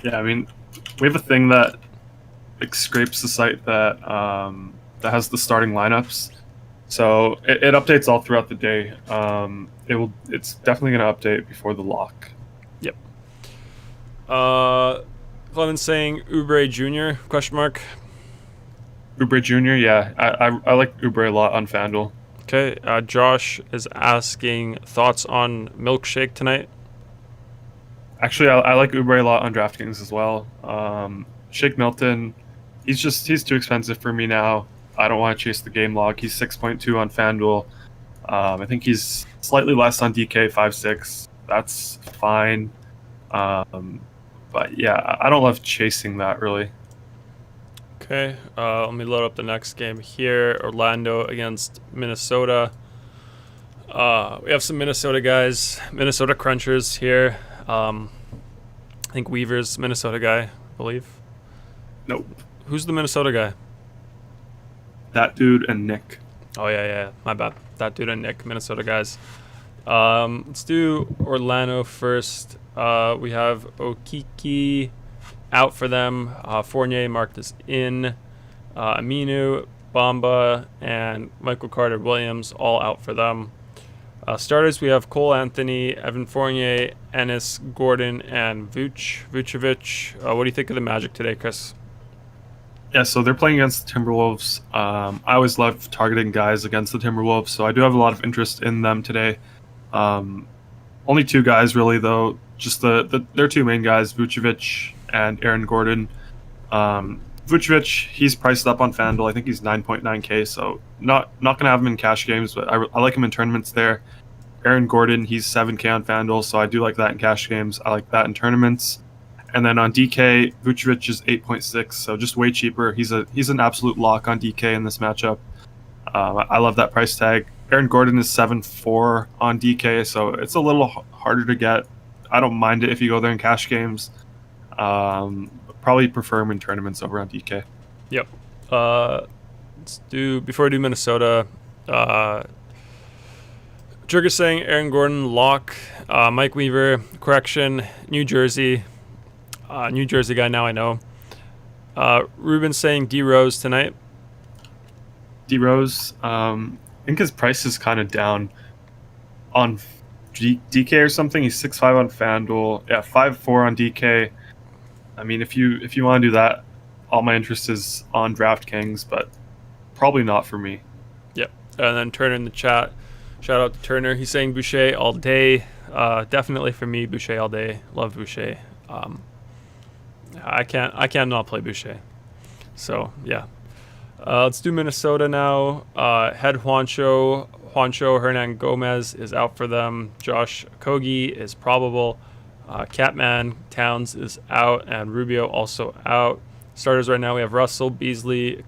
Yeah, I mean, we have a thing that scrapes the site that has the starting lineups. So it updates all throughout the day. It's definitely going to update before the lock. Yep. Clement's saying Oubre Jr., question mark. Oubre Jr., yeah. I like Oubre a lot on FanDuel. Okay. Josh is asking thoughts on Milkshake tonight. Actually, I like Oubre a lot on DraftKings as well. Shake Milton, he's too expensive for me now. I don't want to chase the game log. He's 6.2 on FanDuel. I think he's slightly less on DK, 5.6. That's fine. But yeah, I don't love chasing that really. Okay, let me load up the next game here. Orlando against Minnesota. We have some Minnesota guys, Minnesota crunchers here. I think Weaver's Minnesota guy, I believe. Nope. Who's the Minnesota guy? That dude and Nick. Oh, yeah. My bad. That dude and Nick, Minnesota guys. Let's do Orlando first. We have Okiki out for them. Fournier marked as in. Aminu, Bamba, and Michael Carter-Williams all out for them. Starters, we have Cole Anthony, Evan Fournier, Ennis, Gordon, and Vucevic. What do you think of the Magic today, Chris? Yeah, so they're playing against the Timberwolves. I always love targeting guys against the Timberwolves, so I do have a lot of interest in them today. Only two guys, really, though. Just their two main guys, Vucevic and Aaron Gordon. Vucevic, he's priced up on FanDuel. I think he's 9.9K, so not going to have him in cash games, but I like him in tournaments there. Aaron Gordon, he's 7K on FanDuel, so I do like that in cash games. I like that in tournaments. And then on DK, Vucevic is 8.6, so just way cheaper. He's an absolute lock on DK in this matchup. I love that price tag. Aaron Gordon is 7.4 on DK, so it's a little harder to get. I don't mind it if you go there in cash games. Probably prefer him in tournaments over on DK. Yep. Before I do Minnesota, Trigger saying Aaron Gordon, lock. Mike Weaver, correction, New Jersey. New Jersey guy now I know. Ruben saying D Rose tonight. D Rose, I think his price is kind of down. on DK or something. He's 6'5" on FanDuel. Yeah, 5'4" on DK. I mean, if you want to do that, all my interest is on DraftKings, but probably not for me. Yep. And then Turner in the chat. Shout out to Turner. He's saying Boucher all day. Definitely for me, Boucher all day. Love Boucher. I can't not play Boucher. So yeah. Let's do Minnesota now. Head Juancho Hernan Gomez is out for them. Josh Okogie is probable. Catman Towns is out, and Rubio also out. Starters right now, we have Russell, Beasley,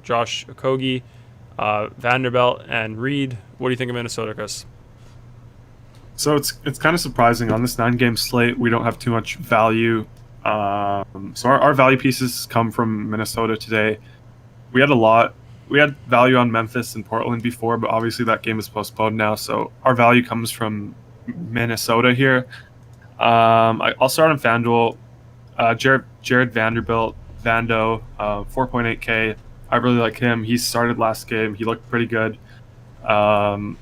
Josh Okogie, Vanderbilt, and Reed. What do you think of Minnesota, Chris? So it's kind of surprising on this 9-game slate. We don't have too much value. So our value pieces come from Minnesota today. We had value on Memphis and Portland before, but obviously that game is postponed now. So our value comes from Minnesota here. I'll start on FanDuel. Jared Vanderbilt, Vando, 4.8K. I really like him. He started last game. He looked pretty good. But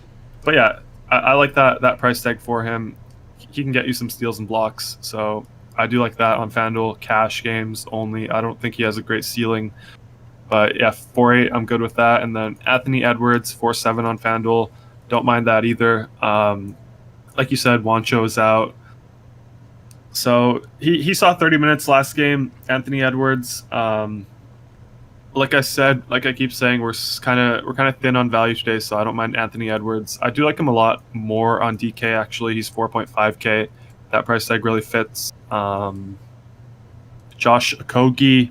yeah, I like that price tag for him. He can get you some steals and blocks. So I do like that on FanDuel. Cash games only. I don't think he has a great ceiling. But yeah, 4.8, I'm good with that. And then Anthony Edwards, 4.7 on FanDuel. Don't mind that either. Like you said, Juancho is out. So he saw 30 minutes last game, Anthony Edwards. Like I keep saying, we're kind of thin on value today, so I don't mind Anthony Edwards. I do like him a lot more on DK, actually. He's 4.5K. That price tag really fits. Josh Okogie,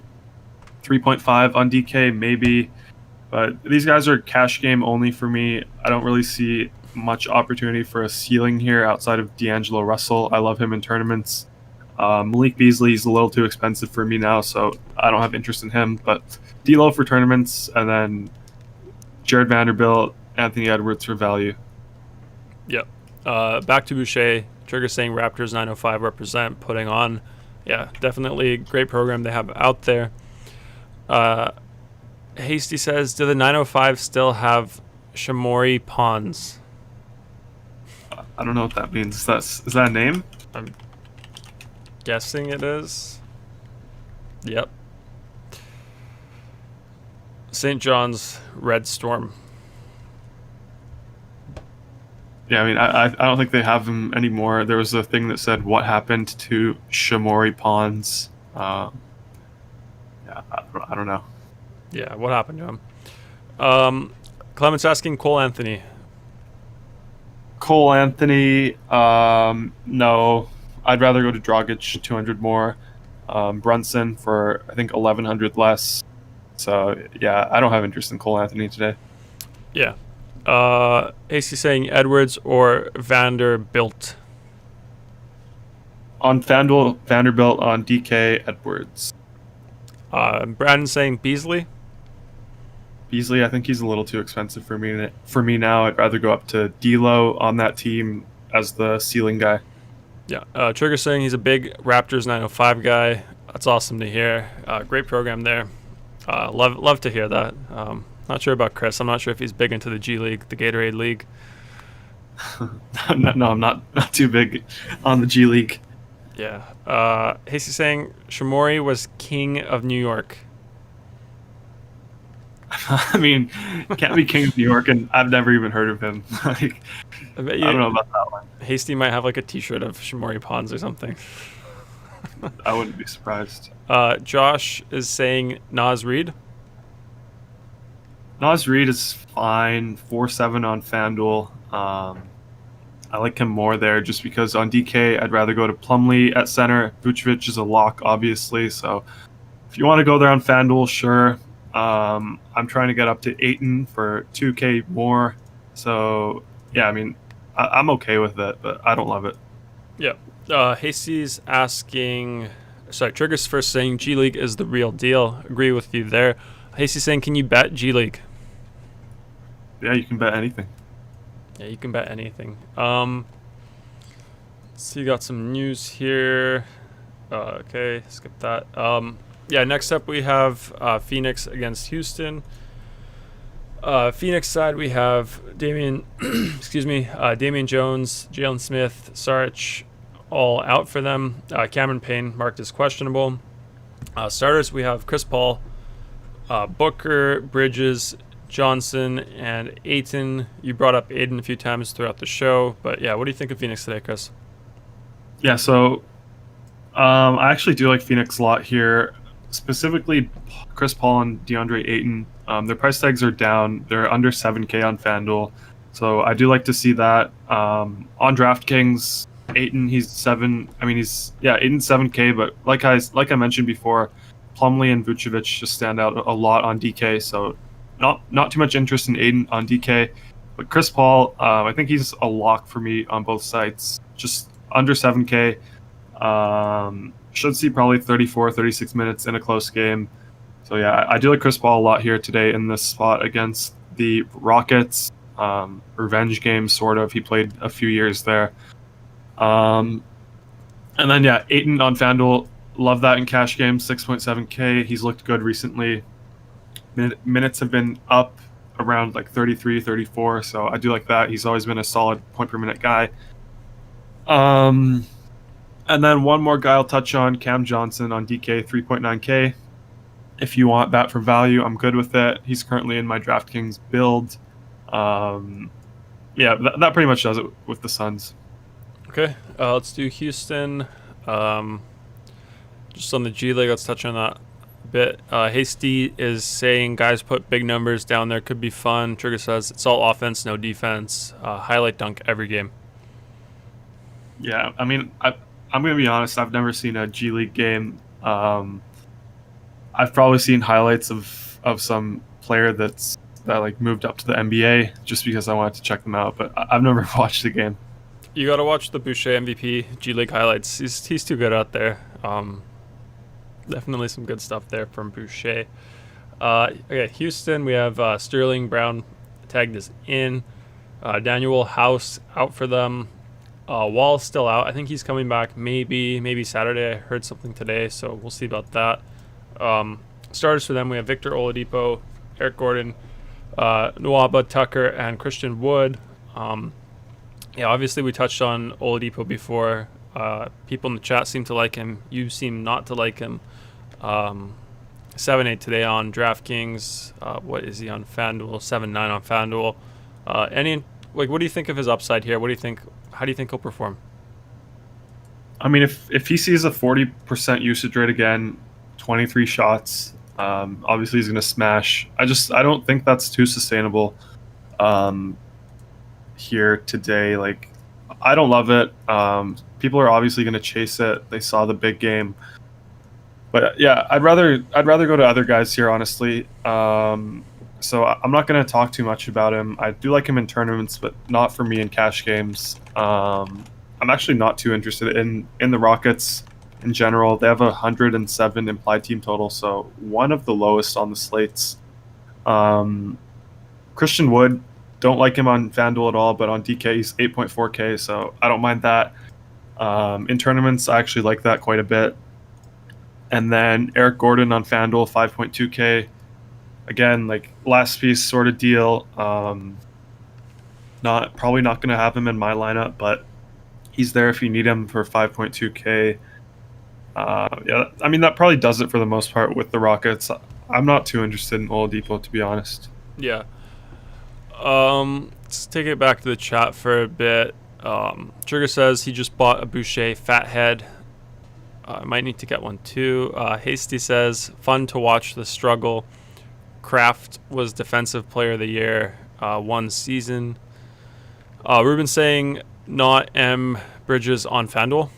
3.5 on DK, maybe. But these guys are cash game only for me. I don't really see much opportunity for a ceiling here outside of D'Angelo Russell. I love him in tournaments. Malik Beasley is a little too expensive for me now, so I don't have interest in him. But D'Lo for tournaments, and then Jared Vanderbilt, Anthony Edwards for value. Yep. Back to Boucher. Trigger saying Raptors 905 represent, putting on. Yeah, definitely great program they have out there. Hasty says, do the 905 still have Shamori Pawns? I don't know what that means. Is that a name? I'm guessing it is. Yep. St. John's Red Storm. Yeah, I mean, I don't think they have him anymore. There was a thing that said, what happened to Shamori Pawns? Yeah, I don't know. Yeah, what happened to him? Clement's asking Cole Anthony. Cole Anthony, no. I'd rather go to Dragic, 200 more. Brunson for, I think, 1,100 less. So, yeah, I don't have interest in Cole Anthony today. Yeah. AC saying Edwards or Vanderbilt. On FanDuel, Vanderbilt. On DK, Edwards. Brandon saying Beasley. Beasley, I think he's a little too expensive for me now. I'd rather go up to D'Lo on that team as the ceiling guy. Yeah. Trigger saying he's a big Raptors 905 guy. That's awesome to hear. Great program there. Love to hear that. Not sure about Chris. I'm not sure if he's big into the G League, the Gatorade League. No, I'm not too big on the G League. Yeah. Hasty saying Shamori was king of New York. I mean, can't be king of New York, and I've never even heard of him. I don't know about that one. Hasty might have like a T-shirt of Shamori Pawns or something. I wouldn't be surprised. Josh is saying Naz Reid. Naz Reid is fine. 4.7 on FanDuel. I like him more there just because on DK, I'd rather go to Plumlee at center. Vucevic is a lock, obviously. So if you want to go there on FanDuel, sure. I'm trying to get up to Ayton for 2K more. So, yeah, I mean, I'm okay with it, but I don't love it. Yeah. Hasty's asking... Sorry, Trigger's first saying G League is the real deal. Agree with you there. Hasty's saying, can you bet G League? Yeah, you can bet anything. Yeah, you can bet anything. Let's see, you got some news here. Okay, skip that. Yeah, next up we have Phoenix against Houston. Phoenix side, we have Damian, Damian Jones, Jalen Smith, Sarge, all out for them. Cameron Payne marked as questionable. Starters, we have Chris Paul, Booker, Bridges, Johnson, and Ayton. You brought up Ayton a few times throughout the show, but yeah, what do you think of Phoenix today, Chris? Yeah, so I actually do like Phoenix a lot here, specifically Chris Paul and DeAndre Ayton. Their price tags are down. They're under 7K on FanDuel, so I do like to see that. On DraftKings, Ayton, he's 7K, but like I mentioned before, Plumlee and Vucevic just stand out a lot on DK, so not too much interest in Ayton on DK. But Chris Paul, I think he's a lock for me on both sites. Just under 7K. Should see probably 34, 36 minutes in a close game. So yeah, I do like Chris Paul a lot here today in this spot against the Rockets. Revenge game, sort of. He played a few years there. And then yeah, Ayton on FanDuel. Love that in cash games, 6.7K. He's looked good recently. Minutes have been up around like 33, 34. So I do like that. He's always been a solid point per minute guy. And then one more guy I'll touch on, Cam Johnson on DK, 3.9K. If you want that for value, I'm good with it. He's currently in my DraftKings build. Yeah, that pretty much does it with the Suns. Okay, let's do Houston. Just on the G League, let's touch on that a bit. Hasty is saying guys put big numbers down there, could be fun. Trigger says it's all offense, no defense. Highlight dunk every game. Yeah, I mean, I'm going to be honest. I've never seen a G League game. I've probably seen highlights of some player that like moved up to the NBA just because I wanted to check them out, but I've never watched the game. You got to watch the Boucher MVP G League highlights. He's too good out there. Definitely some good stuff there from Boucher. Okay, Houston, we have Sterling Brown tagged as in. Daniel House out for them. Wall's still out. I think he's coming back maybe Saturday. I heard something today, so we'll see about that. Starters for them, we have Victor Oladipo, Eric Gordon, Nwaba, Tucker, and Christian Wood. Yeah, obviously we touched on Oladipo before. People in the chat seem to like him. You seem not to like him. 7-8 today on DraftKings. What is he on FanDuel? 7-9 on FanDuel. What do you think of his upside here? How do you think he'll perform? I mean, if he sees a 40% usage rate again, 23 shots, obviously he's going to smash. I don't think that's too sustainable here today. Like, I don't love it. People are obviously going to chase it. They saw the big game. But yeah, I'd rather go to other guys here, honestly. So I'm not going to talk too much about him. I do like him in tournaments, but not for me in cash games. I'm actually not too interested in the Rockets in general. They have 107 implied team total, so one of the lowest on the slates. Christian Wood, don't like him on FanDuel at all, but on DK he's 8.4K, so I don't mind that. In tournaments, I actually like that quite a bit. And then Eric Gordon on FanDuel, 5.2K. Again, like last piece sort of deal. Probably not going to have him in my lineup, but he's there if you need him for 5.2K. Yeah, I mean, that probably does it for the most part with the Rockets. I'm not too interested in Oladipo, to be honest. Yeah. Let's take it back to the chat for a bit. Trigger says he just bought a Boucher Fathead. I might need to get one too. Hasty says, fun to watch the struggle. Kraft was Defensive Player of the Year one season. Ruben saying not M Bridges on FanDuel.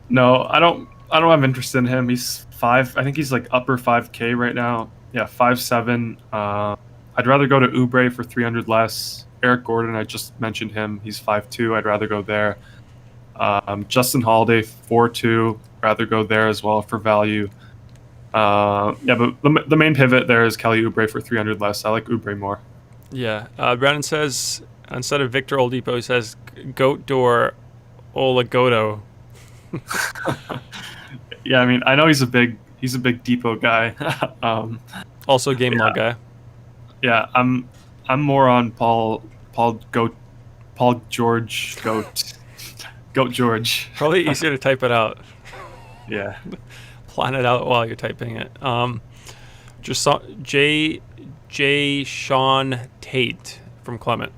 No, I don't have interest in him. He's 5. I think he's like upper 5K right now. Yeah, 5'7". I'd rather go to Oubre for 300 less. Eric Gordon, I just mentioned him. He's 5'2". I'd rather go there. Justin Holiday, 4'2". Rather go there as well for value. Yeah, but the main pivot there is Kelly Oubre for 300 less. I like Oubre more. Yeah. Brandon says, instead of Victor Oladipo, he says Goat Door Olagoto. Yeah, I mean, I know he's a big depot guy. Also game log guy. Yeah, I'm more on Paul George Goat George. Probably easier to type it out. Yeah. Plan it out while you're typing it. Just saw J. Sean Tate from Clement.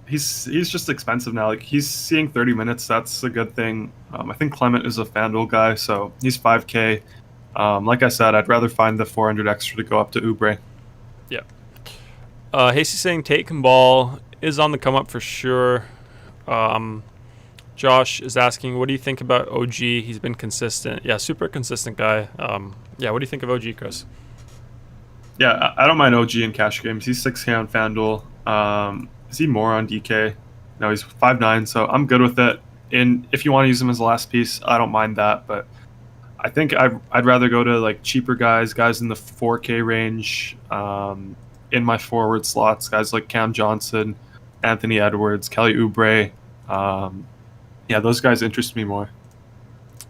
He's just expensive now. Like he's seeing 30 minutes. That's a good thing. I think Clement is a FanDuel guy, so he's 5K. Like I said, I'd rather find the 400 extra to go up to Oubre. Yeah. Hasty saying Tate can ball, is on the come up for sure. Josh is asking, what do you think about OG? He's been consistent. Yeah, super consistent guy. Yeah, what do you think of OG, Chris? Yeah, I don't mind OG in cash games. He's 6K on FanDuel. Is he more on DK? No, he's 5'9", so I'm good with it. And if you want to use him as a last piece, I don't mind that. But I think I'd rather go to like cheaper guys in the 4K range, in my forward slots, guys like Cam Johnson, Anthony Edwards, Kelly Oubre. Yeah, those guys interest me more.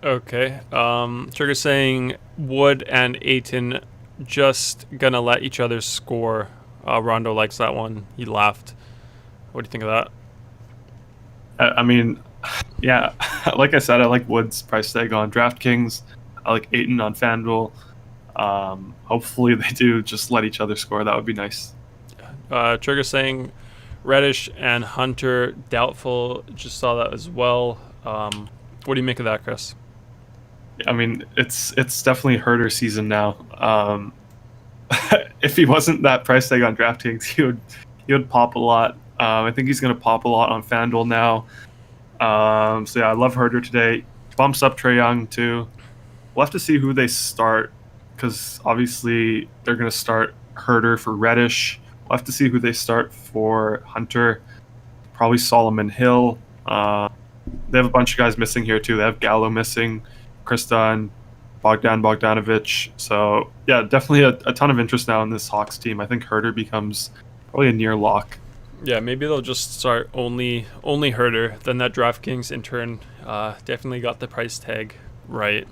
Okay. Trigger saying Wood and Ayton just gonna let each other score. Rondo likes that one. He laughed. What do you think of that? I mean, yeah, like I said, I like Wood's price tag on DraftKings. I like Ayton on FanDuel. Hopefully they do just let each other score. That would be nice. Trigger saying Reddish and Hunter doubtful. Just saw that as well. What do you make of that, Chris? I mean, it's definitely Herder season now. If he wasn't that price tag on DraftKings, he would pop a lot. I think he's going to pop a lot on FanDuel now. So yeah, I love Herder today. Bumps up Trae Young too. We'll have to see who they start because obviously they're going to start Herder for Reddish. We'll have to see who they start for Hunter. Probably Solomon Hill. They have a bunch of guys missing here too. They have Gallo missing, Chris Dunn, Bogdanovic. So yeah, definitely a ton of interest now in this Hawks team. I think Herder becomes probably a near lock. Yeah, maybe they'll just start only Herder. Then that DraftKings intern definitely got the price tag right.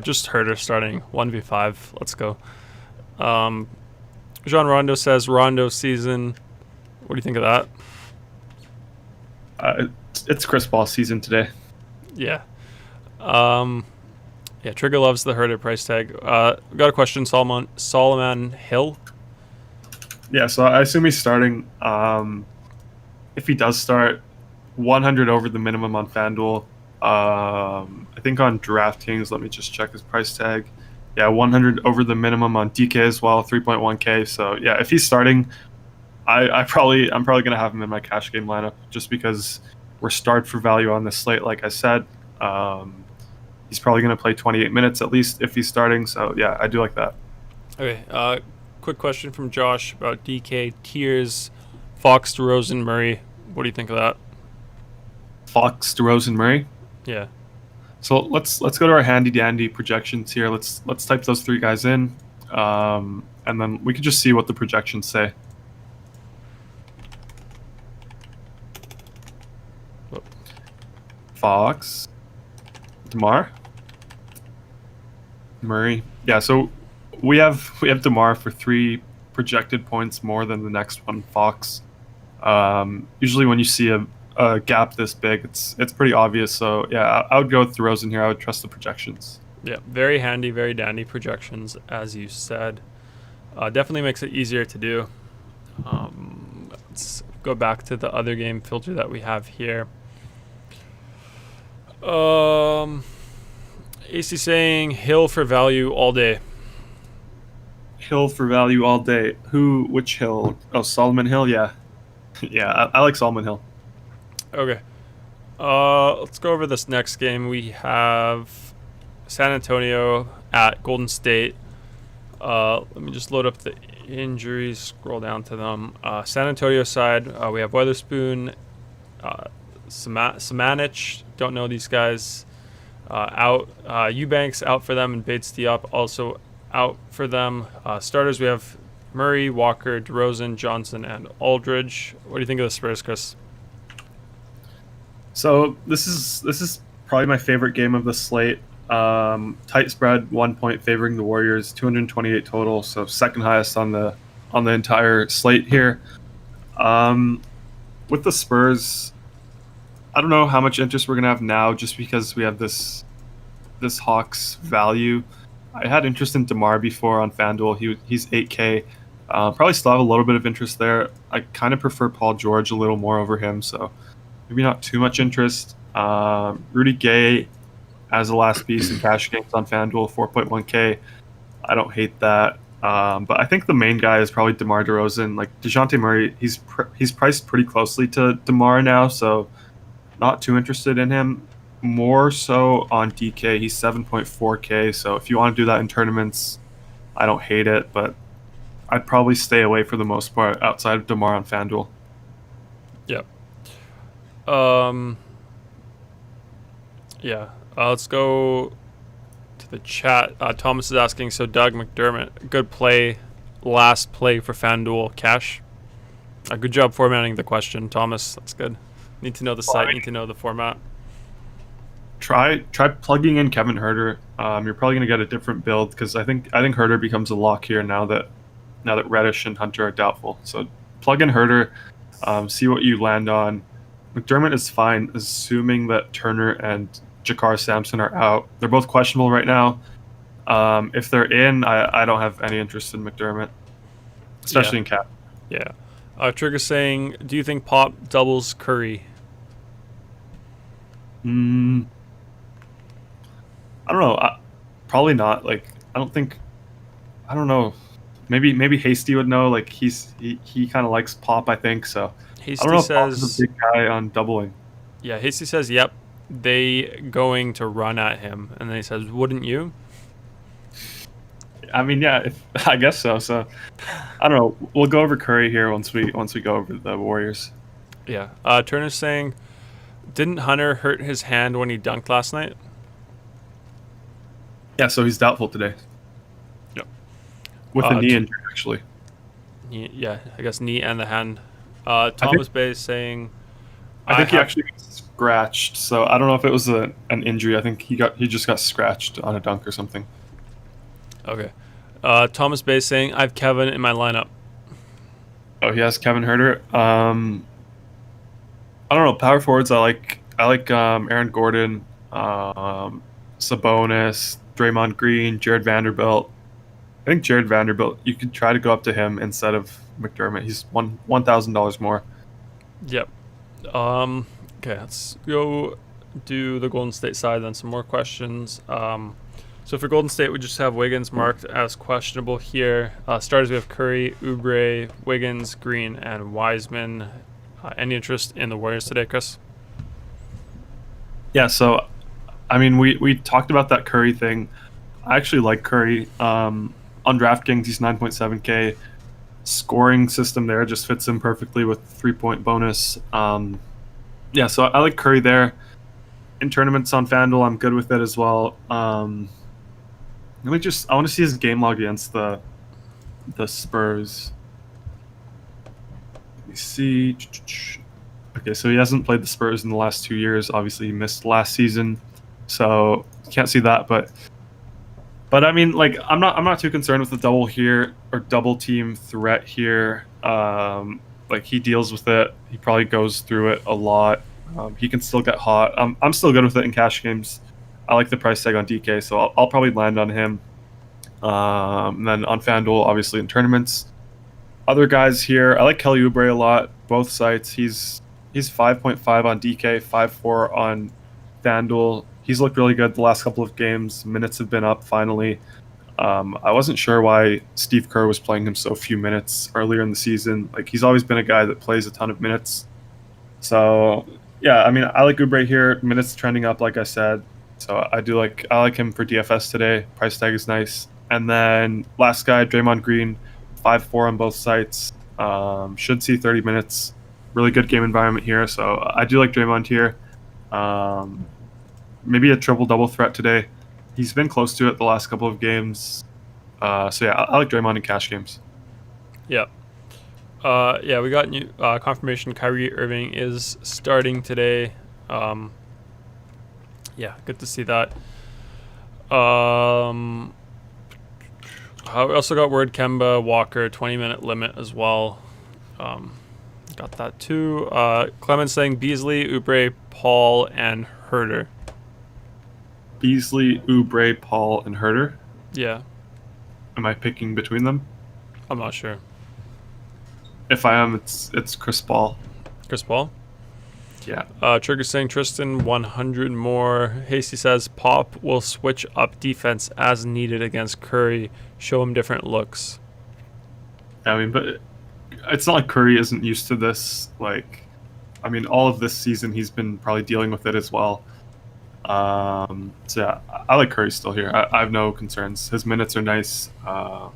Just Herder starting 1v5. Let's go. Jean Rondo says Rondo season. What do you think of that? It's Chris Paul season today. Yeah. Yeah, Trigger loves the Herder price tag. We got a question, Solomon Hill. Yeah, so I assume he's starting. If he does start, 100 over the minimum on FanDuel. I think on DraftKings, let me just check his price tag. Yeah, 100 over the minimum on DK as well, 3.1K. So yeah, if he's starting, I'm probably gonna have him in my cash game lineup just because we're starved for value on this slate. Like I said, he's probably gonna play 28 minutes at least if he's starting. So yeah, I do like that. Okay. Quick question from Josh about DK tiers. Fox, DeRozan, Murray. What do you think of that? Fox, DeRozan, Murray. Yeah. So let's go to our handy dandy projections here. Let's type those three guys in, and then we can just see what the projections say. Fox, DeMar, Murray. Yeah. So we have DeMar for 3 projected points more than the next one, Fox. Usually when you see a gap this big, it's pretty obvious. So yeah, I would go with DeRozan here. I would trust the projections. Yeah, very handy, very dandy projections, as you said. Definitely makes it easier to do. Let's go back to the other game filter that we have here. AC saying Hill for value all day. Hill for value all day. Which Hill? Oh, Solomon Hill. Yeah, yeah. I like Solomon Hill. Okay. Let's go over this next game. We have San Antonio at Golden State. Let me just load up the injuries, scroll down to them. San Antonio side, we have Weatherspoon, Samanich, don't know these guys, out. Eubanks out for them, and Bates Diop also out for them. Starters, we have Murray, Walker, DeRozan, Johnson, and Aldridge. What do you think of the Spurs, Chris? So this is probably my favorite game of the slate. Tight spread, 1 point favoring the Warriors, 228 total, so second highest on the entire slate here. With the Spurs, I don't know how much interest we're gonna have now, just because we have this Hawks value. I had interest in DeMar before on FanDuel. He's 8K. Probably still have a little bit of interest there. I kind of prefer Paul George a little more over him, so maybe not too much interest. Rudy Gay as the last piece in cash games on FanDuel, 4.1K. I don't hate that. But I think the main guy is probably DeMar DeRozan. Like DeJounte Murray, he's priced pretty closely to DeMar now, so not too interested in him. More so on DK, he's 7.4K. So if you want to do that in tournaments, I don't hate it, but I'd probably stay away for the most part outside of DeMar on FanDuel. Yep. Yeah. Let's go to the chat. Thomas is asking, so Doug McDermott, good play, last play for FanDuel cash. Good job formatting the question, Thomas. That's good. Need to know the site, need to know the format. Try plugging in Kevin Huerter. You're probably going to get a different build because I think Huerter becomes a lock here now that Reddish and Hunter are doubtful. So plug in Huerter, see what you land on. McDermott is fine, assuming that Turner and Jakar Sampson are out. They're both questionable right now. If they're in, I don't have any interest in McDermott, especially in cap. Yeah. Trigger saying, do you think Pop doubles Curry? I don't know. Probably not. Like, I don't know. Maybe Hasty would know. Like, he kind of likes Pop, I think. So Hasty I don't know says, if Pop is a big guy on doubling. Yeah, Hasty says, yep, they going to run at him. And then he says, wouldn't you? I mean, yeah, I guess so. So I don't know. We'll go over Curry here once we go over the Warriors. Yeah. Turner's saying, didn't Hunter hurt his hand when he dunked last night? Yeah, so he's doubtful today. Yep. With a knee injury, actually. Yeah, I guess knee and the hand. Thomas Bay is saying, I think he actually got scratched. So I don't know if it was an injury. I think he just got scratched on a dunk or something. Okay. Thomas Bay is saying, I have Kevin in my lineup. Oh, he has Kevin Huerter. I don't know. Power forwards, I like Aaron Gordon, Sabonis, Draymond Green, Jared Vanderbilt. I think Jared Vanderbilt, you could try to go up to him instead of McDermott. He's $1,000 more. Yep. Okay, let's go do the Golden State side, then some more questions. So for Golden State, we just have Wiggins marked as questionable here. Starters, we have Curry, Oubre, Wiggins, Green, and Wiseman. Any interest in the Warriors today, Chris? Yeah, so, I mean, we talked about that Curry thing. I actually like Curry. On DraftKings, he's 9.7K. Scoring system there just fits in perfectly with 3-point bonus. Yeah, so I like Curry there. In tournaments on FanDuel, I'm good with it as well. I want to see his game log against the Spurs. Let me see. Okay, so he hasn't played the Spurs in the last 2 years. Obviously, he missed last season, so can't see that. But I mean, like, I'm not too concerned with the double here or double team threat here. Like, he deals with it. He probably goes through it a lot. He can still get hot. I'm still good with it in cash games. I like the price tag on DK, so I'll probably land on him. And then on FanDuel, obviously in tournaments. Other guys here, I like Kelly Oubre a lot. Both sites, he's 5.5 on DK, 5.4 on FanDuel. He's looked really good the last couple of games. Minutes have been up finally. I wasn't sure why Steve Kerr was playing him so few minutes earlier in the season. Like, he's always been a guy that plays a ton of minutes. So yeah, I mean, I like Oubre here. Minutes trending up, like I said. So I like him for DFS today. Price tag is nice. And then last guy, Draymond Green, 5.4 on both sites. Should see 30 minutes. Really good game environment here. So I do like Draymond here. Maybe a triple-double threat today. He's been close to it the last couple of games. So yeah, I like Draymond in cash games. Yeah. Yeah, we got new confirmation Kyrie Irving is starting today. Yeah, good to see that. I also got word Kemba Walker 20-minute limit as well. Got that too. Clemens saying Beasley, Oubre, Paul, and Herter. Beasley, Oubre, Paul, and Herter. Yeah, Am I picking between them? I'm not sure. If I am, it's Chris Paul. Chris Paul. Yeah. Trigger saying Tristan 100 more. Hasty says Pop will switch up defense as needed against Curry. Show him different looks. I mean, but it's not like Curry isn't used to this. Like, I mean, all of this season he's been probably dealing with it as well. So yeah, I like Curry still here. I have no concerns. His minutes are nice. Yeah,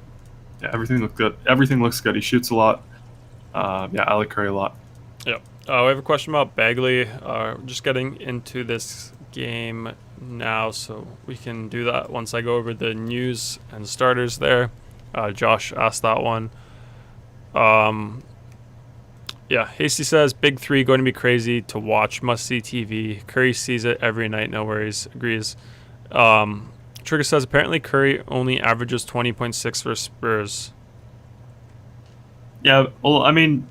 everything looks good. Everything looks good. He shoots a lot. Yeah, I like Curry a lot. Yep. We have a question about Bagley. We're just getting into this game now, so we can do that once I go over the news and starters there. Josh asked that one. Yeah, Hasty says, Big 3 going to be crazy to watch, must-see TV. Curry sees it every night, no worries, agrees. Trigger says, apparently Curry only averages 20.6 for Spurs. Yeah, well, I mean,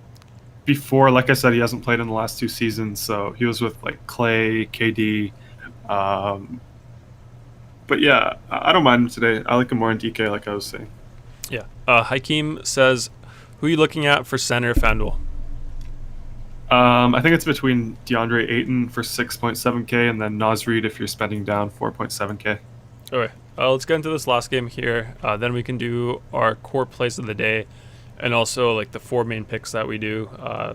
before, like I said, he hasn't played in the last 2 seasons, so he was with, like, Clay, KD. But yeah, I don't mind him today. I like him more in DK, like I was saying. Yeah. Hakeem says, who are you looking at for center FanDuel? I think it's between DeAndre Ayton for 6.7K and then Naz Reid if you're spending down 4.7K. Okay, let's get into this last game here. Then we can do our core plays of the day, and also like the 4 main picks that we do.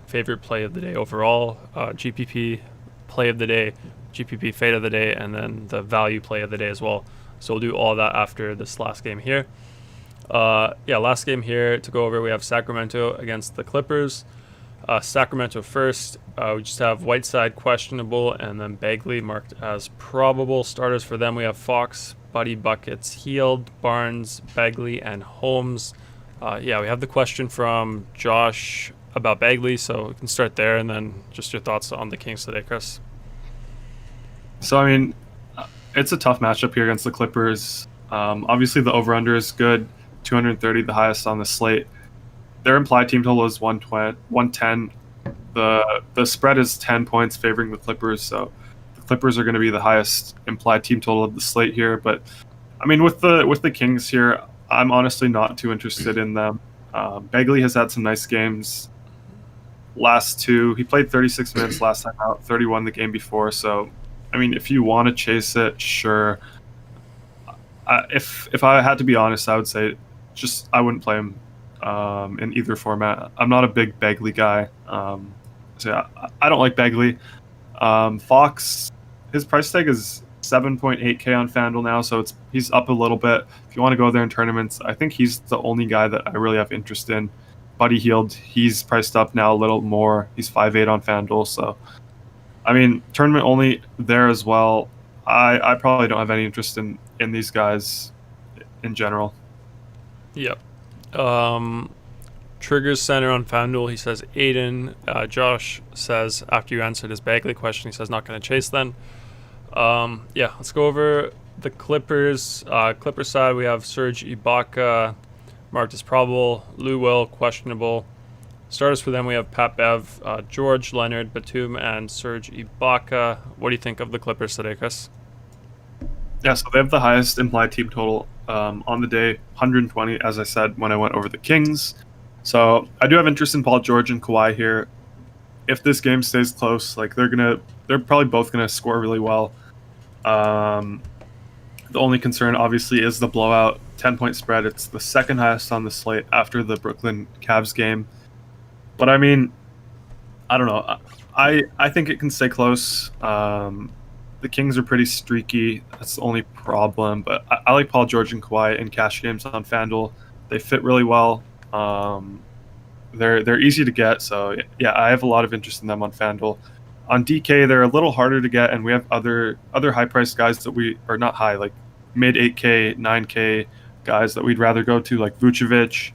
Favorite play of the day overall, GPP play of the day, GPP fade of the day, and then the value play of the day as well. So we'll do all that after this last game here. Last game here to go over. We have Sacramento against the Clippers. Sacramento first. We just have Whiteside questionable, and then Bagley marked as probable. Starters for them, we have Fox, Buddy Buckets, Heald, Barnes, Bagley, and Holmes. We have the question from Josh about Bagley, so we can start there, and then just your thoughts on the Kings today, Chris. So, I mean, it's a tough matchup here against the Clippers. Obviously, the over-under is good, 230, the highest on the slate. Their implied team total is 110. The spread is 10 points favoring the Clippers, so the Clippers are going to be the highest implied team total of the slate here. But I mean, with the Kings here, I'm honestly not too interested in them. Bagley has had some nice games. Last 2, he played 36 minutes last time out, 31 the game before. So, I mean, if you want to chase it, sure. If I had to be honest, I would say I wouldn't play him in either format. I'm not a big Bagley guy. So yeah, I don't like Bagley. Fox, his price tag is 7.8K on FanDuel now, so he's up a little bit. If you want to go there in tournaments, I think he's the only guy that I really have interest in. Buddy Hield, he's priced up now a little more. He's 5.8 on FanDuel, so I mean, tournament only there as well. I probably don't have any interest in these guys in general. Yep. Triggers center on FanDuel. He says Aiden. Josh says after you answered his Bagley question, he says not going to chase then. Let's go over the Clippers. Clippers side, we have Serge Ibaka marked as probable. Lou Will questionable. Starters for them, we have Pat Bev, George, Leonard, Batum, and Serge Ibaka. What do you think of the Clippers today, Chris? Yeah, so they have the highest implied team total on the day, 120, as I said when I went over the Kings. So I do have interest in Paul George and Kawhi here. If this game stays close, like they're probably both gonna score really well. The only concern, obviously, is the blowout 10-point spread. It's the second highest on the slate after the Brooklyn Cavs game. But I mean, I don't know. I think it can stay close. The Kings are pretty streaky. That's the only problem. But I like Paul George and Kawhi in cash games on FanDuel. They fit really well. They're easy to get. So yeah, I have a lot of interest in them on FanDuel. On DK, they're a little harder to get, and we have other high-priced guys that we are not high, like mid 8K, 9K guys that we'd rather go to, like Vucevic,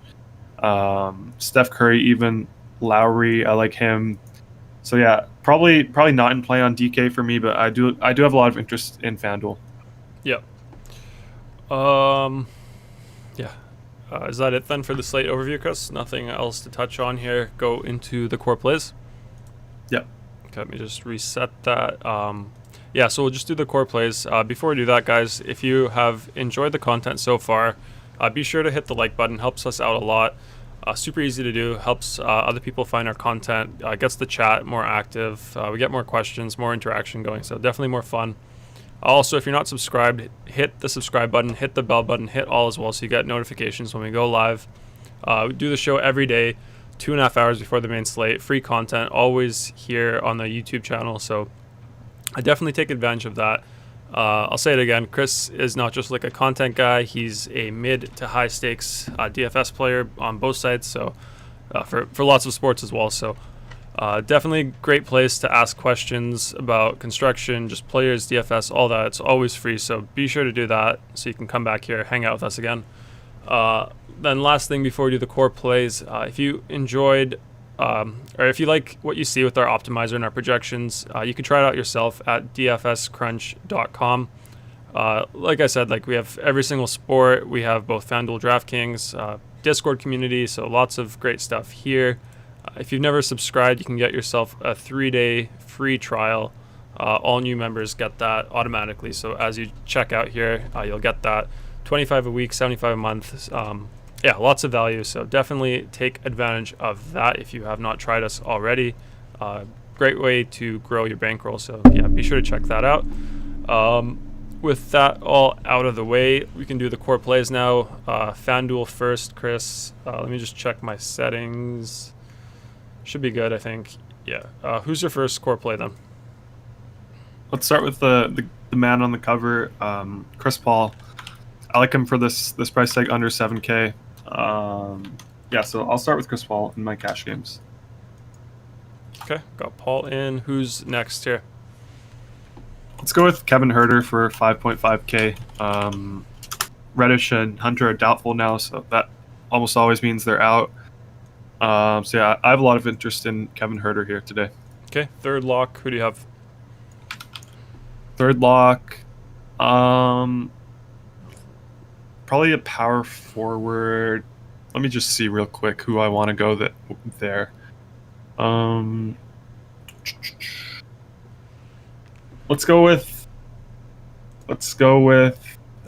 Steph Curry, even Lowry. I like him. So yeah, probably not in play on DK for me, but I do have a lot of interest in FanDuel. Yep. Yeah. Is that it then for the slate overview, Chris? Nothing else to touch on here. Go into the core plays. Yep. Okay, let me just reset that. Yeah, so we'll just do the core plays. Before we do that, guys, if you have enjoyed the content so far, be sure to hit the like button. Helps us out a lot. Super easy to do. Helps other people find our content. Gets the chat more active. We get more questions, more interaction going. So definitely more fun. Also, if you're not subscribed, hit the subscribe button, hit the bell button, hit all as well so you get notifications when we go live. We do the show every day, 2.5 hours before the main slate. Free content, always here on the YouTube channel. So I definitely take advantage of that. I'll say it again. Chris is not just like a content guy. He's a mid to high stakes DFS player on both sides. So for lots of sports as well. So definitely a great place to ask questions about construction, just players, DFS, all that. It's always free, so be sure to do that so you can come back here, hang out with us again. Then last thing before we do the core plays, if you enjoyed or if you like what you see with our optimizer and our projections, you can try it out yourself at dfscrunch.com. Like I said, like we have every single sport. We have both FanDuel, DraftKings, Discord community, so lots of great stuff here. If you've never subscribed, you can get yourself a 3-day free trial. All new members get that automatically. So as you check out here, you'll get that. 25 a week, 75 a month. Yeah, lots of value. So definitely take advantage of that if you have not tried us already. Great way to grow your bankroll. So yeah, be sure to check that out. With that all out of the way, we can do the core plays now. FanDuel first, Chris. Let me just check my settings. Should be good, I think. Yeah. Who's your first core play then? Let's start with the man on the cover, Chris Paul. I like him for this price tag under 7K. Yeah, so I'll start with Chris Paul in my cash games. Okay, got Paul in. Who's next here? Let's go with Kevin Huerter for 5.5K. Reddish and Hunter are doubtful now, so that almost always means they're out. So yeah, I have a lot of interest in Kevin Huerter here today. Okay, third lock. Who do you have? Third lock, probably a power forward. Let me just see real quick who I want to go there. Let's go with.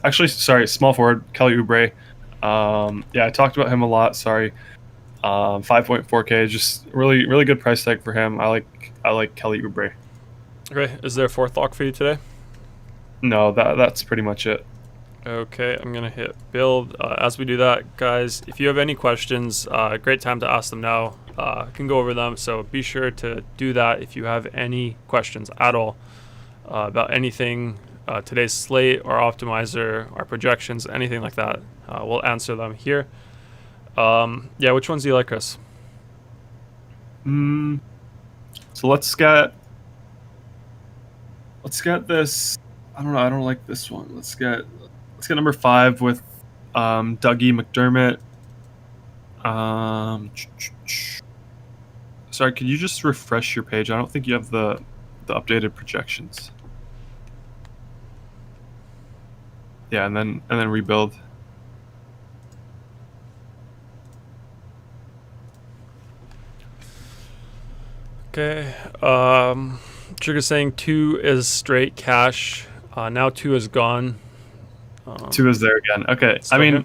Actually, sorry, small forward Kelly Oubre. Yeah, I talked about him a lot. Sorry. 5.4K, just really good price tag for him. I like Kelly Oubre. Okay, is there a fourth lock for you today? No, that's pretty much it. Okay, I'm gonna hit build. As we do that, guys, if you have any questions, great time to ask them now. I can go over them, so be sure to do that if you have any questions at all about anything, today's slate, our optimizer, our projections, anything like that. We'll answer them here. Yeah, which ones do you like, Chris? So let's get this. I don't know. I don't like this one. Let's get number 5 with Dougie McDermott. Sorry, could you just refresh your page? I don't think you have the updated projections. Yeah, and then rebuild. Okay. Trigger saying 2 is straight cash. Now 2 is gone. 2 is there again. Okay. I mean,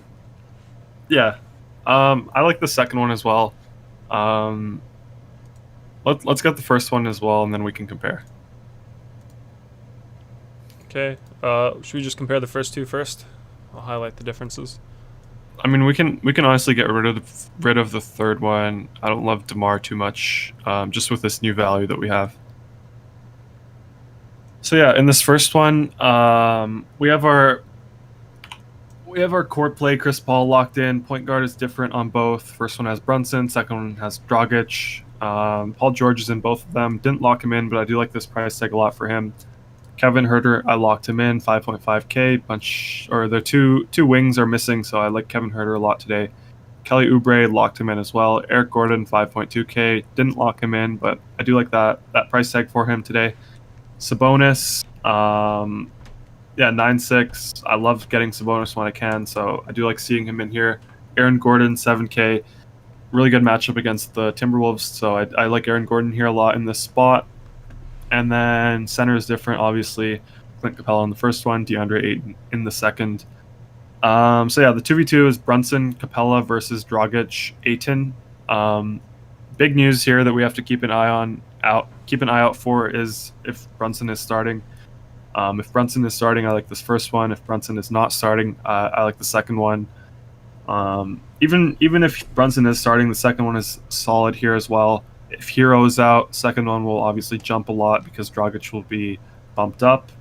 yeah. I like the second one as well. Let's get the first one as well, and then we can compare. Okay. Should we just compare the first 2 first? I'll highlight the differences. I mean, we can honestly get rid of the third one. I don't love DeMar too much, just with this new value that we have. So yeah, in this first one, we have our core play. Chris Paul locked in. Point guard is different on both. First one has Brunson. Second one has Dragic. Paul George is in both of them. Didn't lock him in, but I do like this price tag a lot for him. Kevin Huerter, I locked him in, 5.5K. The two wings are missing, so I like Kevin Huerter a lot today. Kelly Oubre, locked him in as well. Eric Gordon, 5.2K. Didn't lock him in, but I do like that price tag for him today. Sabonis, yeah, yeah, 9-6. I love getting Sabonis when I can, so I do like seeing him in here. Aaron Gordon, 7K. Really good matchup against the Timberwolves, so I like Aaron Gordon here a lot in this spot. And then center is different, obviously. Clint Capella in the first one, DeAndre Ayton in the second. So yeah, the 2v2 is Brunson, Capella versus Dragic, Ayton. Big news here that we have to keep an eye out for is if Brunson is starting. If Brunson is starting, I like this first one. If Brunson is not starting, I like the second one. Even if Brunson is starting, the second one is solid here as well. If Hero is out, second one will obviously jump a lot because Dragic will be bumped up.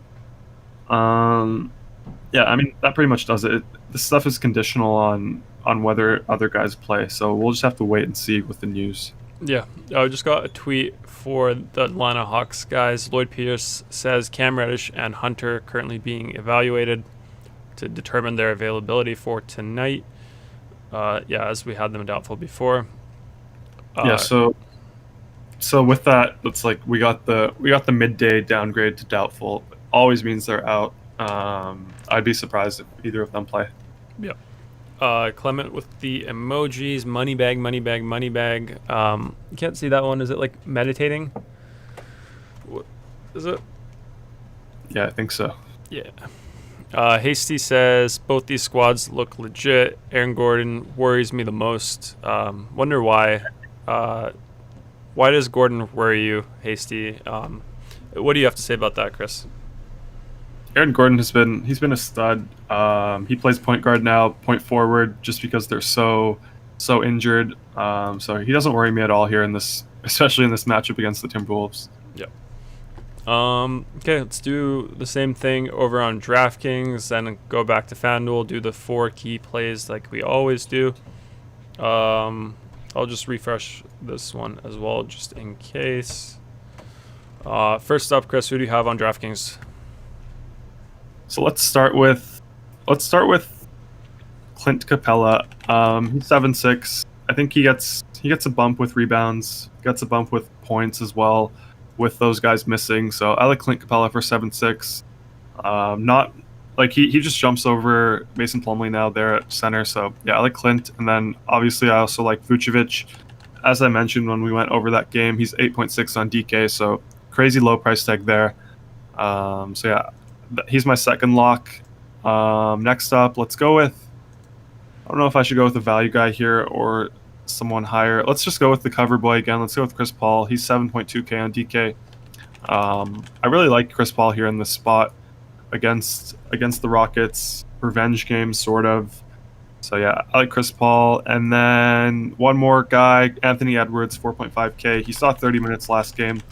Yeah, I mean, that pretty much does it. This stuff is conditional on whether other guys play, so we'll just have to wait and see with the news. Yeah, I just got a tweet for the Atlanta Hawks guys. Lloyd Pierce says Cam Reddish and Hunter currently being evaluated to determine their availability for tonight. Yeah, as we had them doubtful before. Yeah, so with that, it's like we got the midday downgrade to doubtful. Always means they're out. I'd be surprised if either of them play. Yep. Clement with the emojis, money bag. You can't see that one. Is it like meditating? What is it? Yeah, I think so. Yeah. Hasty says both these squads look legit. Aaron Gordon worries me the most. Wonder why. Why does Gordon worry you, Hasty? What do you have to say about that, Chris? Aaron Gordon he's been a stud. He plays point guard now, point forward, just because they're so injured. So he doesn't worry me at all here in this, especially in this matchup against the Timberwolves. Yep. Okay, let's do the same thing over on DraftKings, then go back to FanDuel, do the 4 key plays like we always do. I'll just refresh this one as well, just in case. First up, Chris, who do you have on DraftKings? So let's start with Clint Capella. He's 7'6". I think he gets a bump with rebounds, gets a bump with points as well, with those guys missing. So I like Clint Capella for 7'6". Not like he just jumps over Mason Plumlee now there at center. So yeah, I like Clint. And then obviously I also like Vucevic. As I mentioned when we went over that game, he's 8.6 on DK, so crazy low price tag there. So yeah, he's my second lock. Next up, let's go with, I don't know if I should go with a value guy here or someone higher. Let's just go with the cover boy again. Let's go with Chris Paul. He's 7.2K on DK. I really like Chris Paul here in this spot against the Rockets. Revenge game, sort of. So yeah, I like Chris Paul. And then one more guy, Anthony Edwards, 4.5K. He saw 30 minutes last game.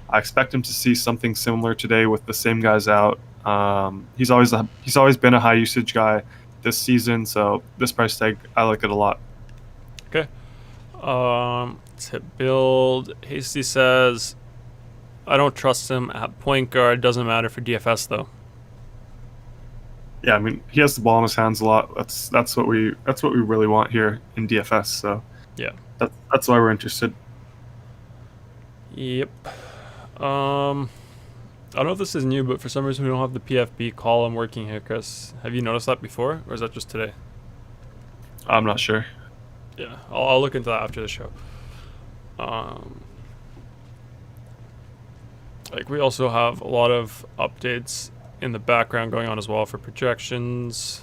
I expect him to see something similar today with the same guys out. He's always been a high usage guy this season, so this price tag, I like it a lot. Okay. Let's hit build. Hasty says, I don't trust him at point guard. Doesn't matter for DFS though. Yeah, I mean, he has the ball in his hands a lot. That's what we really want here in DFS. So yeah, that's why we're interested. Yep. I don't know if this is new, but for some reason we don't have the PFB column working here, Chris. Have you noticed that before, or is that just today? I'm not sure. Yeah, I'll look into that after the show. Like we also have a lot of updates in the background going on as well for projections.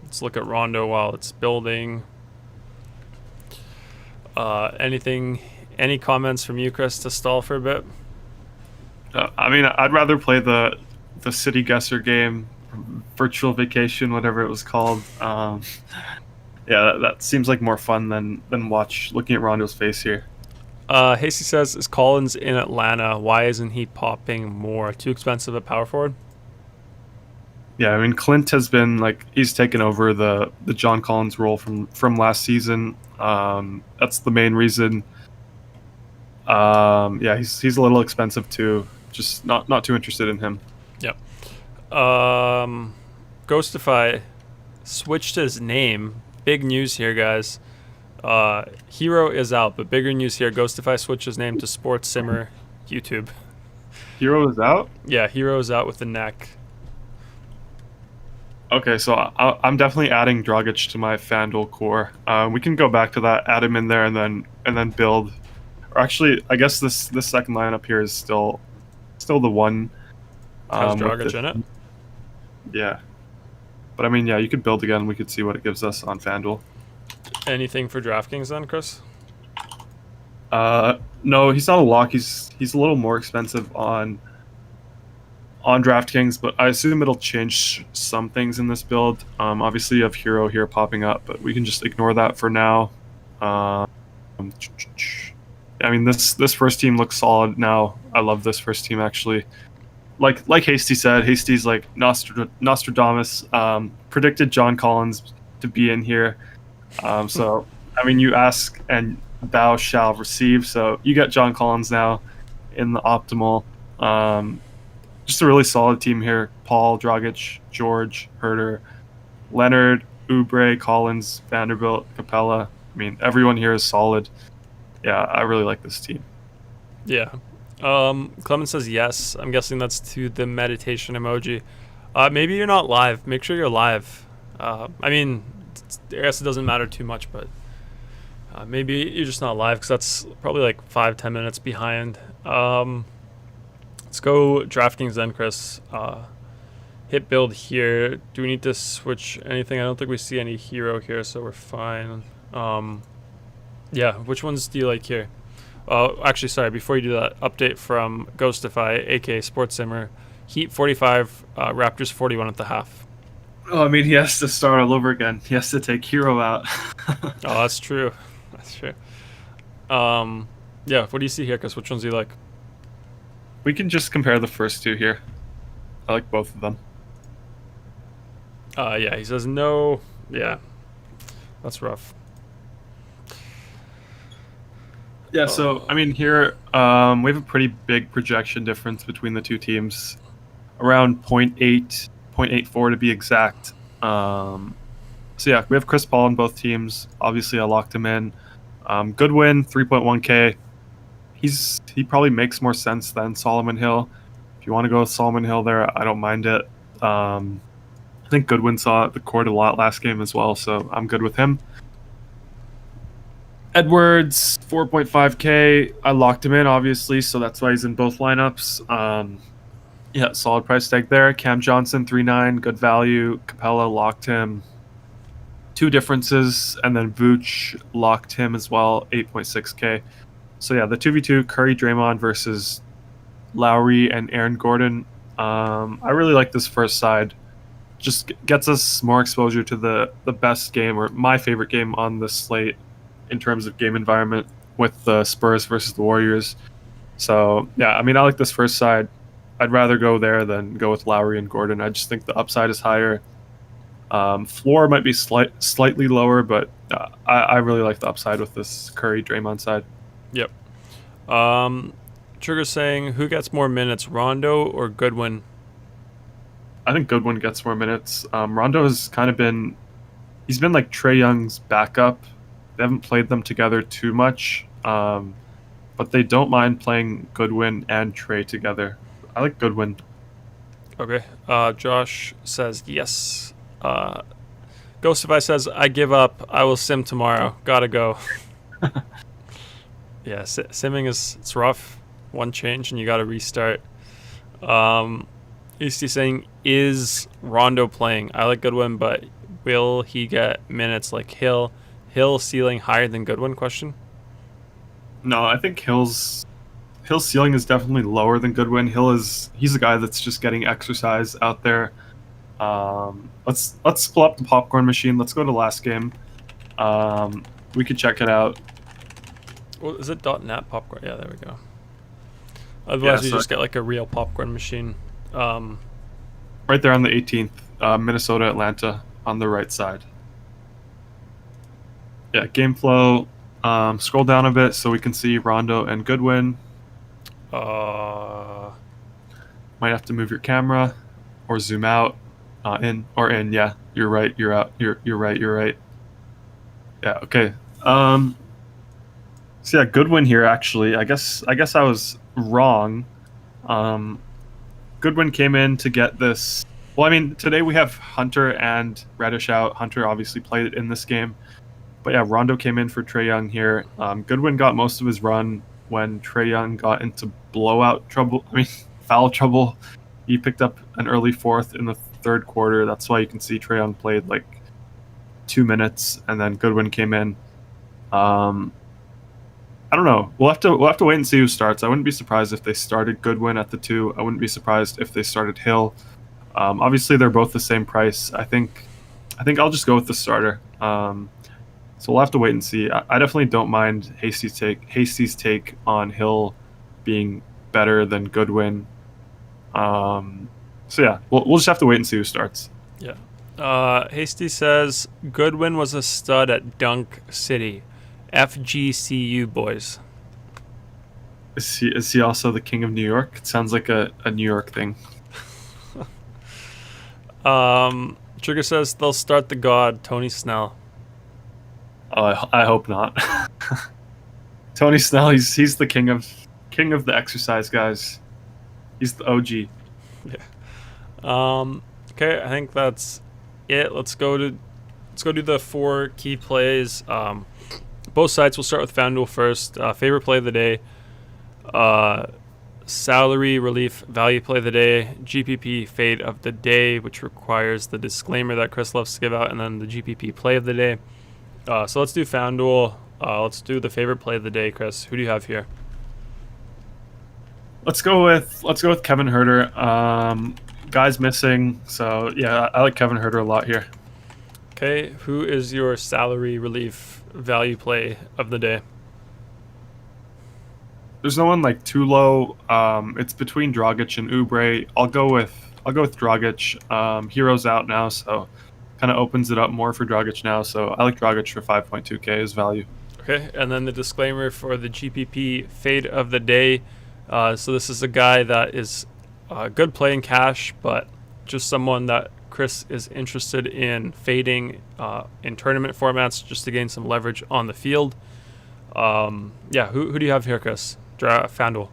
Let's look at Rondo while it's building. Any comments from you, Chris, to stall for a bit? I mean, I'd rather play the City Guesser game, Virtual Vacation, whatever it was called. Yeah, that seems like more fun than looking at Rondo's face here. Hasty says, is Collins in Atlanta? Why isn't he popping more? Too expensive at power forward? Yeah, I mean, Clint has been he's taken over the John Collins role from last season. That's the main reason. Yeah, he's a little expensive too. Just not too interested in him. Yep. Ghostify switched his name. Big news here, guys. Hero is out, but bigger news here. Ghostify switched his name to Sports Simmer YouTube. Hero is out? Yeah, Hero is out with the neck. Okay, so I'm definitely adding Dragic to my FanDuel core. We can go back to that, add him in there, and then build. Or actually, I guess this second lineup here is still the one. Has with Dragic in it? Yeah, but I mean, yeah, you could build again. We could see what it gives us on FanDuel. Anything for DraftKings then, Chris? No, he's not a lock. He's a little more expensive on DraftKings, but I assume it'll change some things in this build. Obviously you have Hero here popping up, but we can just ignore that for now. I mean, this first team looks solid now. I love this first team actually. Like Hasty said, Hasty's like Nostradamus. Predicted John Collins to be in here. So I mean, you ask and thou shall receive. So you get John Collins now in the optimal. Just a really solid team here. Paul, Dragic, George, Herter, Leonard, Oubre, Collins, Vanderbilt, Capella. I mean, everyone here is solid. Yeah, I really like this team. Yeah. Clement says yes. I'm guessing that's to the meditation emoji. Maybe you're not live. Make sure you're live. I mean, I guess it doesn't matter too much, but maybe you're just not live because that's probably like 5-10 minutes behind. Let's go DraftKings then, Chris. Hit build here. Do we need to switch anything? I don't think we see any hero here, so we're fine. Yeah, which ones do you like here? Actually, sorry, before you do that, update from Ghostify, aka Sports Simmer. Heat 45, Raptors 41 at the half. Oh, I mean, he has to start all over again. He has to take Hero out. Oh, that's true. That's true. Yeah, what do you see here, Chris? Which ones do you like? We can just compare the first two here. I like both of them. Yeah, he says no. Yeah, that's rough. Yeah, so, I mean, here we have a pretty big projection difference between the two teams. Around 0.84 to be exact. So, yeah, we have Chris Paul on both teams. Obviously, I locked him in. Good win, 3.1K. He probably makes more sense than Solomon Hill. If you want to go with Solomon Hill there, I don't mind it. I think Goodwin saw the court a lot last game as well, so I'm good with him. Edwards, 4.5K. I locked him in, obviously, so that's why he's in both lineups. Yeah, solid price tag there. Cam Johnson, 3.9, good value. Capella locked him. Two differences, and then Vooch locked him as well, 8.6K. So yeah, the 2v2 Curry Draymond versus Lowry and Aaron Gordon. I really like this first side. Just gets us more exposure to the best game, or my favorite game on the slate in terms of game environment, with the Spurs versus the Warriors. So yeah, I mean, I like this first side. I'd rather go there than go with Lowry and Gordon. I just think the upside is higher. Floor might be slightly lower, but I really like the upside with this Curry Draymond side. Yep. Trigger saying, who gets more minutes, Rondo or Goodwin? I think Goodwin gets more minutes. Rondo has kind of been, he's been like Trae Young's backup. They haven't played them together too much, but they don't mind playing Goodwin and Trae together. I like Goodwin. Okay. Josh says yes. Ghostify says, I give up. I will sim tomorrow. Gotta go. Yeah, simming it's rough. One change and you gotta restart. Easty saying, is Rondo playing? I like Goodwin, but will he get minutes like Hill? Hill ceiling higher than Goodwin? Question. No, I think Hill's ceiling is definitely lower than Goodwin. He's a guy that's just getting exercise out there. Let's pull up the popcorn machine. Let's go to last game. We could check it out. Well, is it .net popcorn? Yeah, there we go. Otherwise, you just get like a real popcorn machine. Right there on the 18th, Minnesota, Atlanta on the right side. Yeah, game flow. Scroll down a bit so we can see Rondo and Goodwin. Might have to move your camera or zoom out. In. Yeah, you're right. You're out. You're right. Yeah. Okay. So yeah, Goodwin here. Actually, I guess I was wrong. Goodwin came in to get this Well, I mean, today we have Hunter and Reddish out. Hunter obviously played in this game. But yeah, Rondo came in for Trae Young here. Goodwin got most of his run when Trae Young got into foul trouble. He picked up an early fourth in the third quarter. That's why you can see Trae Young played like 2 minutes, and then Goodwin came in. I don't know. We'll have to wait and see who starts. I wouldn't be surprised if they started Goodwin at the 2. I wouldn't be surprised if they started Hill. Obviously, they're both the same price. I think I'll just go with the starter. So we'll have to wait and see. I definitely don't mind Hasty's take on Hill being better than Goodwin. So yeah, we'll just have to wait and see who starts. Yeah. Hasty says Goodwin was a stud at Dunk City. FGCU boys. Is he also the king of New York? It sounds like a New York thing. Trigger says they'll start the god Tony Snell. Oh, I hope not. Tony Snell, he's the king of the exercise guys. He's the OG. Yeah. Okay, I think that's it. Let's go do the 4 key plays. Both sides. We'll start with FanDuel first. Favorite play of the day. Salary relief value play of the day. GPP fade of the day, which requires the disclaimer that Chris loves to give out, and then the GPP play of the day. So let's do FanDuel. Let's do the favorite play of the day, Chris. Who do you have here? Let's go with Kevin Huerter. Guy's missing, so yeah, I like Kevin Huerter a lot here. Okay, who is your salary relief value play of the day? There's no one like too low. It's between Dragic and Oubre. I'll go with Dragic. Hero's out now, so kind of opens it up more for Dragic now. So I like Dragic for 5.2K as value. Okay, and then the disclaimer for the GPP fade of the day. So this is a guy that is a good play in cash, but just someone that Chris is interested in fading in tournament formats just to gain some leverage on the field. Yeah, who do you have here, Chris? FanDuel.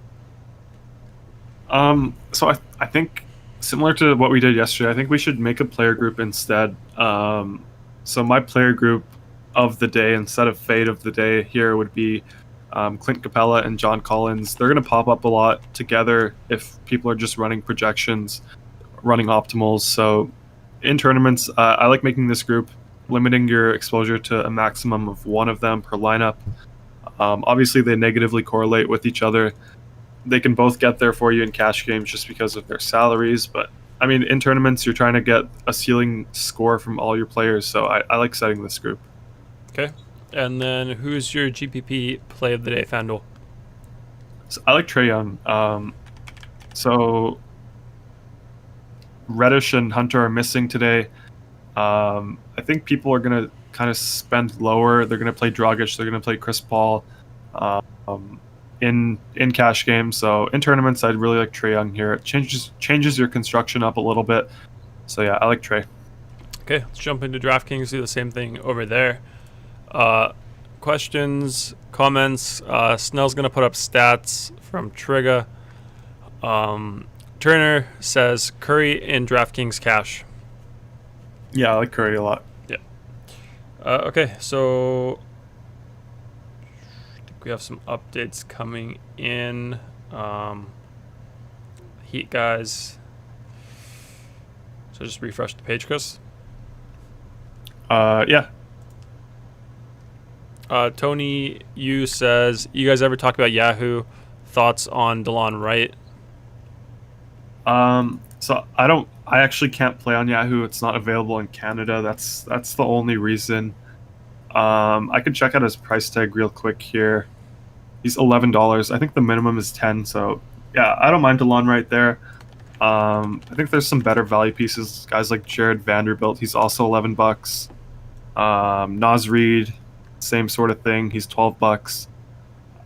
So I think similar to what we did yesterday, I think we should make a player group instead. So my player group of the day instead of fade of the day here would be Clint Capella and John Collins. They're going to pop up a lot together if people are just running projections, running optimals. So in tournaments, I like making this group, limiting your exposure to a maximum of one of them per lineup. Obviously, they negatively correlate with each other. They can both get there for you in cash games just because of their salaries. But, I mean, in tournaments, you're trying to get a ceiling score from all your players. So I like setting this group. Okay. And then who's your GPP play of the day, FanDuel? So I like Trae Young. So Reddish and Hunter are missing today. I think people are going to kind of spend lower. They're going to play Dragic. They're going to play Chris Paul in cash games. So in tournaments, I'd really like Trae Young here. It changes your construction up a little bit. So yeah, I like Trae. Okay, let's jump into DraftKings. Do the same thing over there. Questions, comments. Snell's going to put up stats from Trigger. Turner says Curry in DraftKings cash. Yeah, I like Curry a lot. Yeah. Okay, so I think we have some updates coming in. Heat guys. So just refresh the page, Chris. Yeah. Tony Yu says, you guys ever talk about Yahoo? Thoughts on DeLon Wright? So I actually can't play on Yahoo. It's not available in Canada. That's the only reason. I can check out his price tag real quick here. He's $11. I think the minimum is 10. So yeah, I don't mind DeLon Wright there. I think there's some better value pieces. Guys like Jared Vanderbilt. He's also $11. Naz Reid, same sort of thing. He's $12.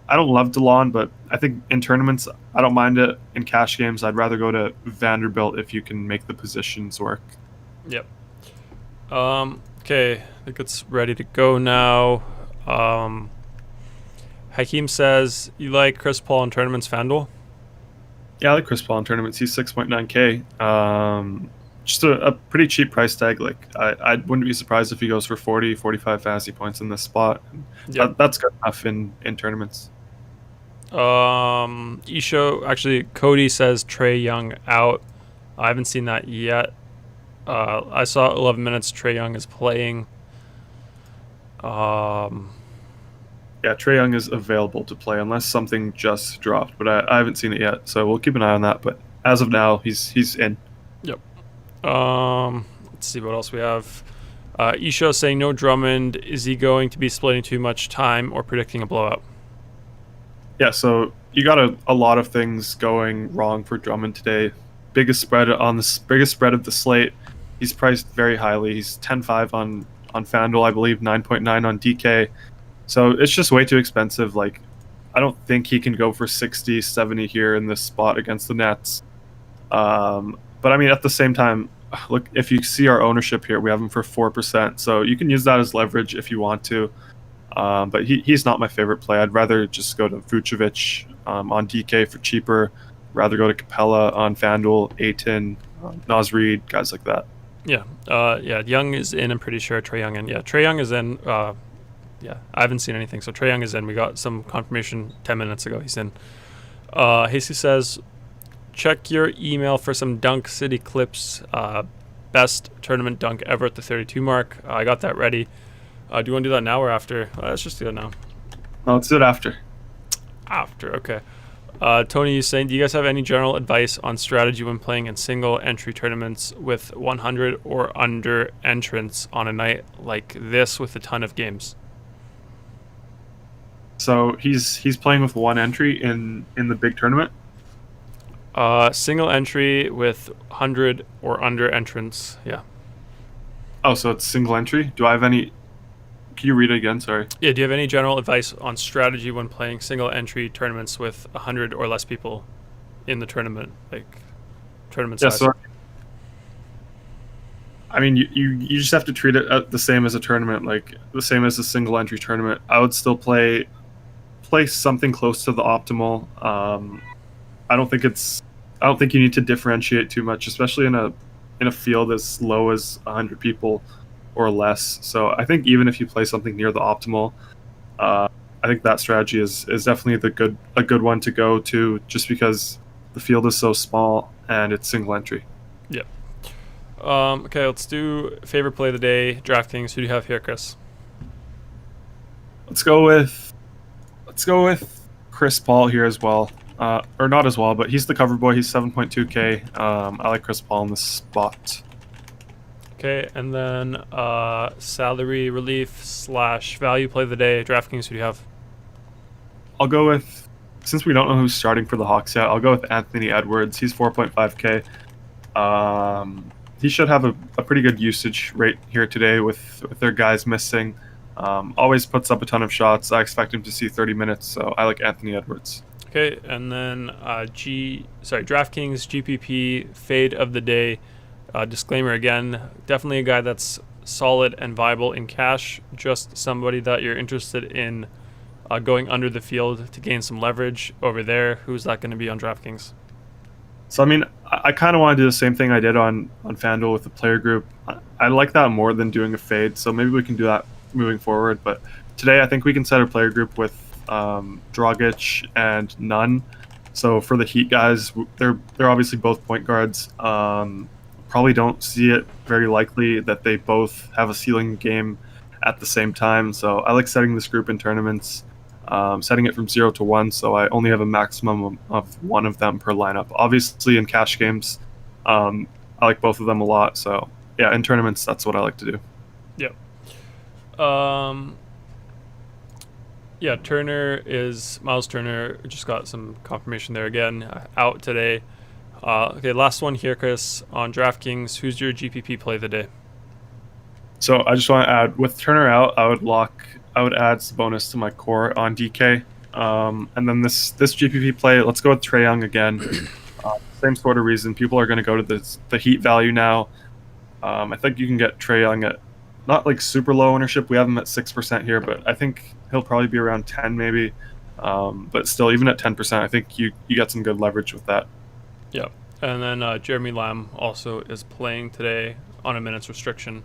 I don't love DeLon, but I think in tournaments, I don't mind it. In cash games, I'd rather go to Vanderbilt if you can make the positions work. Yep. Okay, I think it's ready to go now. Hakeem says, you like Chris Paul in tournaments, FanDuel? Yeah, I like Chris Paul in tournaments. He's 6.9K. just a pretty cheap price tag. Like I wouldn't be surprised if he goes for 40, 45 fantasy points in this spot. That's good enough in tournaments. Isho, actually, Cody says Trae Young out. I haven't seen that yet. I saw 11 minutes Trae Young is playing. Yeah, Trae Young is available to play unless something just dropped, but I haven't seen it yet, so we'll keep an eye on that. But as of now, he's in. Yep. Let's see what else we have. Isho saying no Drummond. Is he going to be splitting too much time or predicting a blowout? Yeah, so you got a lot of things going wrong for Drummond today. Biggest spread of the slate. He's priced very highly. He's 10.5 on FanDuel, I believe, 9.9 on DK. So it's just way too expensive. Like, I don't think he can go for 60, 70 here in this spot against the Nets. But I mean, at the same time, look, if you see our ownership here, we have him for 4%. So you can use that as leverage if you want to. But he's not my favorite play. I'd rather just go to Vucevic on DK for cheaper. Rather go to Capella on FanDuel, Ayton, Naz Reid, guys like that. Yeah. Young is in, I'm pretty sure. Trae Young in. Yeah, Trae Young is in. Yeah, I haven't seen anything. So Trae Young is in. We got some confirmation 10 minutes ago. He's in. Jesus says, check your email for some Dunk City clips. Best tournament dunk ever at the 32 mark. I got that ready. Do you want to do that now or after? Let's just do it now. No, let's do it after. After, okay. Tony is saying, do you guys have any general advice on strategy when playing in single entry tournaments with 100 or under entrants on a night like this with a ton of games? So he's playing with one entry in the big tournament? Single entry with 100 or under entrants, yeah. Oh, so it's single entry? Do I have any... Can you read it again? Sorry. Yeah, do you have any general advice on strategy when playing single entry tournaments with 100 or less people in the tournament, like tournament size? So, I mean, you just have to treat it the same as a tournament, like the same as a single entry tournament. I would still play something close to the optimal. I don't think you need to differentiate too much, especially in a field as low as 100 people or less. So I think even if you play something near the optimal, I think that strategy is definitely a good one to go to, just because the field is so small and it's single entry. Yeah. Okay, let's do favorite play of the day. DraftKings. Who do you have here, Chris? Let's go with Chris Paul here as well. Or not as well, but he's the cover boy. He's 7.2K. I like Chris Paul in this spot. Okay, and then salary relief / value play of the day. DraftKings, who do you have? I'll go with, since we don't know who's starting for the Hawks yet, I'll go with Anthony Edwards. He's 4.5K. He should have a pretty good usage rate here today with their guys missing. Always puts up a ton of shots. I expect him to see 30 minutes, so I like Anthony Edwards. Okay, and then DraftKings GPP fade of the day. Disclaimer again, definitely a guy that's solid and viable in cash, just somebody that you're interested in going under the field to gain some leverage over there. Who's that going to be on DraftKings? So, I mean, I kind of want to do the same thing I did on FanDuel with the player group. I like that more than doing a fade, so maybe we can do that moving forward. But today I think we can set a player group with Dragic and Nunn. So for the Heat guys, they're obviously both point guards. Probably don't see it very likely that they both have a ceiling game at the same time. So I like setting this group in tournaments, setting it from 0 to 1, so I only have a maximum of one of them per lineup. Obviously in cash games, I like both of them a lot. So yeah, in tournaments, that's what I like to do. Yep. Yeah, Miles Turner just got some confirmation there again, out today. Okay, last one here, Chris, on DraftKings. Who's your GPP play of the day? So I just want to add, with Turner out, I would add Sabonis to my core on DK. And then this GPP play, let's go with Trae Young again. Same sort of reason. People are going to go to the Heat value now. I think you can get Trae Young at not like super low ownership. We have him at 6% here, but I think he'll probably be around 10 maybe. But still, even at 10%, I think you get some good leverage with that. Yeah. And then Jeremy Lamb also is playing today on a minutes restriction.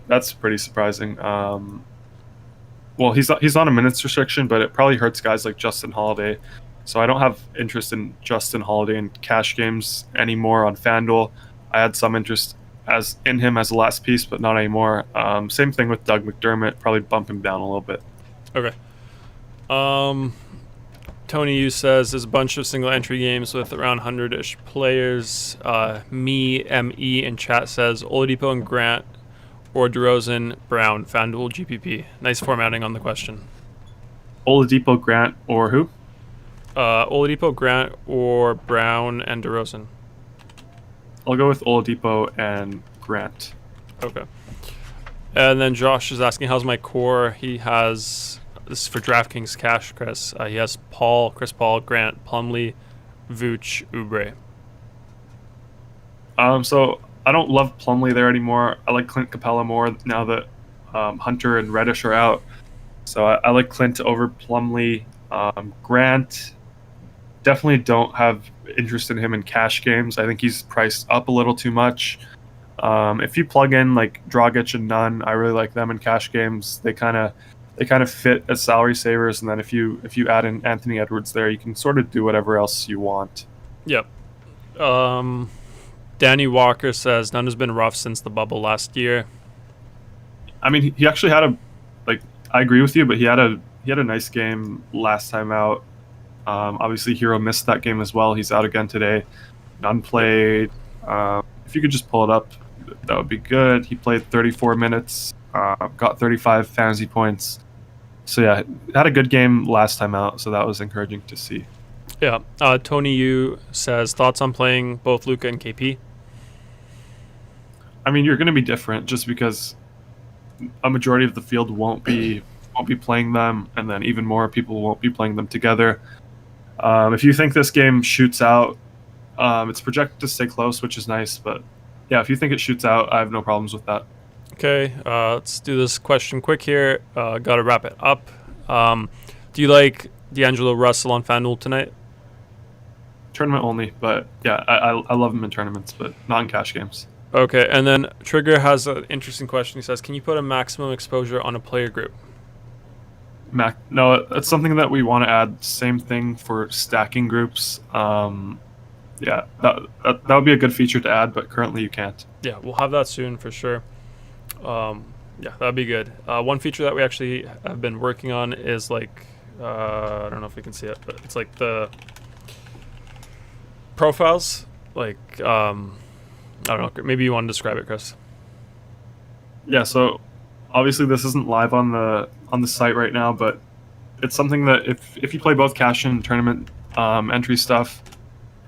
That's pretty surprising. Well, he's on a minutes restriction, but it probably hurts guys like Justin Holiday. So I don't have interest in Justin Holiday in cash games anymore on FanDuel. I had some interest in him as a last piece, but not anymore. Same thing with Doug McDermott. Probably bump him down a little bit. Okay. Tony U says there's a bunch of single entry games with around 100-ish players. ME in chat says Oladipo and Grant or DeRozan, Brown, FanDuel, GPP. Nice formatting on the question. Oladipo, Grant, or who? Oladipo, Grant, or Brown and DeRozan. I'll go with Oladipo and Grant. Okay. And then Josh is asking, how's my core? He has, this is for DraftKings Cash, Chris. He has Chris Paul, Grant, Plumlee, Vooch, Oubre. So I don't love Plumlee there anymore. I like Clint Capella more now that Hunter and Reddish are out. So I like Clint over Plumlee. Grant, definitely don't have interest in him in cash games. I think he's priced up a little too much. If you plug in like Dragic and Nunn, I really like them in cash games. They kind of fit as salary savers, and then if you add in Anthony Edwards there, you can sort of do whatever else you want. Yep. Danny Walker says Nunn has been rough since the bubble last year. I mean, he actually had I agree with you, but he had a nice game last time out. Obviously, Hero missed that game as well. He's out again today. Nunn played. If you could just pull it up, that would be good. He played 34 minutes, got 35 fantasy points. So yeah, had a good game last time out. So that was encouraging to see. Yeah. Tony U says thoughts on playing both Luka and KP. I mean, you're going to be different just because a majority of the field won't be playing them, and then even more people won't be playing them together. If you think this game shoots out, it's projected to stay close, which is nice. But yeah, if you think it shoots out, I have no problems with that. Okay, let's do this question quick here. Got to wrap it up. Do you like D'Angelo Russell on FanDuel tonight? Tournament only, but yeah, I love him in tournaments, but not in cash games. Okay, and then Trigger has an interesting question. He says, can you put a maximum exposure on a player group? No, that's something that we want to add. Same thing for stacking groups. Yeah, that would be a good feature to add, but currently you can't. Yeah, we'll have that soon for sure. Yeah, that'd be good. One feature that we actually have been working on is like, I don't know if you can see it, but it's like the profiles. Like, I don't know, maybe you want to describe it, Chris. Yeah, so obviously this isn't live on the site right now, but it's something that if you play both cash and tournament entry stuff,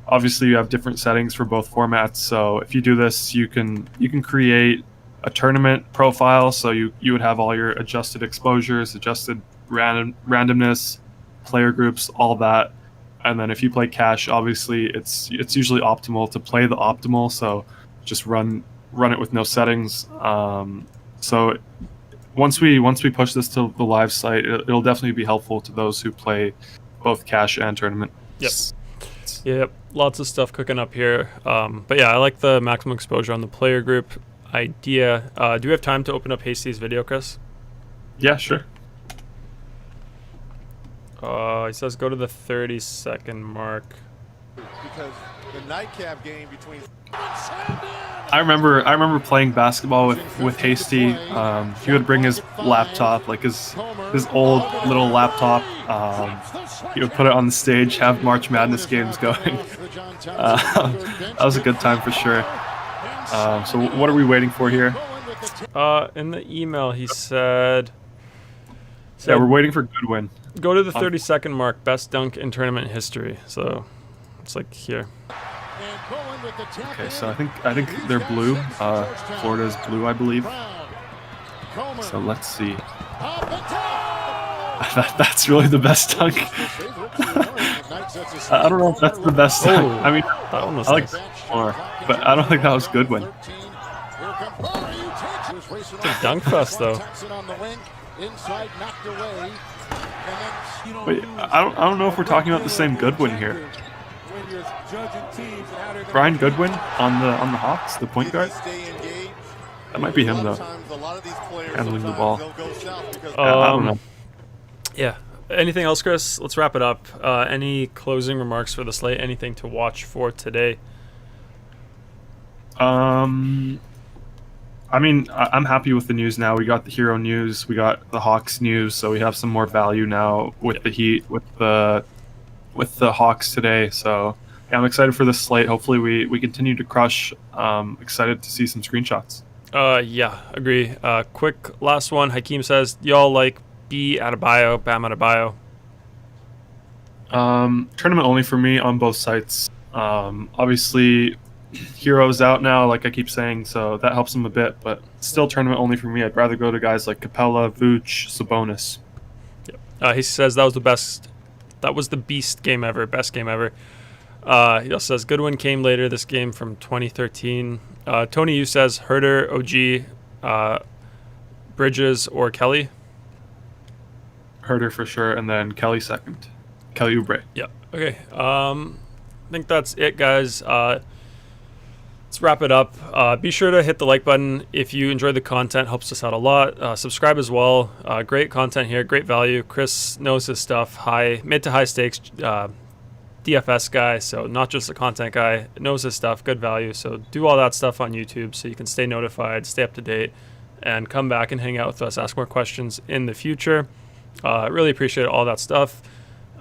obviously you have different settings for both formats. So if you do this, you can create a tournament profile. So you would have all your adjusted exposures, adjusted randomness, player groups, all that. And then if you play cash, obviously it's usually optimal to play the optimal. So just run it with no settings. So once we push this to the live site, it'll definitely be helpful to those who play both cash and tournament. Yep. Lots of stuff cooking up here. But yeah, I like the maximum exposure on the player group idea. Do we have time to open up Hasty's video, Chris? Yeah, sure. He says go to the 30-second mark. Because the nightcap game between I remember playing basketball with Hasty. He would bring his laptop, like his old little laptop. He would put it on the stage, have March Madness games going. That was a good time for sure. So what are we waiting for here? In the email he said yeah, we're waiting for Goodwin. Go to the 30-second mark, best dunk in tournament history. So it's like here. Okay, so I think they're blue. Florida's blue, I believe. So let's see. That's really the best dunk. I don't know if that's the best dunk. I mean, that one was I like more, but I don't think that was Goodwin. It's a dunk fest, though. Wait, I don't know if we're talking about the same Goodwin here. behaviors, judging teams and how they're gonna Brian Goodwin on the Hawks, the point guard. That might be him though. Handling the ball. I don't know. Yeah. Anything else, Chris? Let's wrap it up. Any closing remarks for the slate? Anything to watch for today? I mean, I'm happy with the news now. We got the Hero news, we got the Hawks news, so we have some more value now with the Heat, with the Hawks today. So yeah, I'm excited for this slate. Hopefully we continue to crush. Excited to see some screenshots. Yeah, agree. Quick last one. Hakeem says, y'all like B Adebayo, Bam Adebayo? Tournament only for me on both sites. Obviously, Hero's out now, like I keep saying, so that helps him a bit, but still tournament only for me. I'd rather go to guys like Capella, Vooch, Sabonis. Yep. He says that was the best. That was the beast game ever, best game ever. He also says Goodwin came later this game from 2013. Tony Yu says Herder, OG, Bridges, or Kelly. Herder for sure, and then Kelly second. Kelly Oubre. Yeah. Okay. I think that's it, guys. Let's wrap it up. Be sure to hit the like button if you enjoyed the content. Helps us out a lot. Subscribe as well. Great content here. Great value. Chris knows his stuff. Mid to high stakes DFS guy. So not just a content guy. Knows his stuff. Good value. So do all that stuff on YouTube so you can stay notified, stay up to date, and come back and hang out with us. Ask more questions in the future. Really appreciate all that stuff.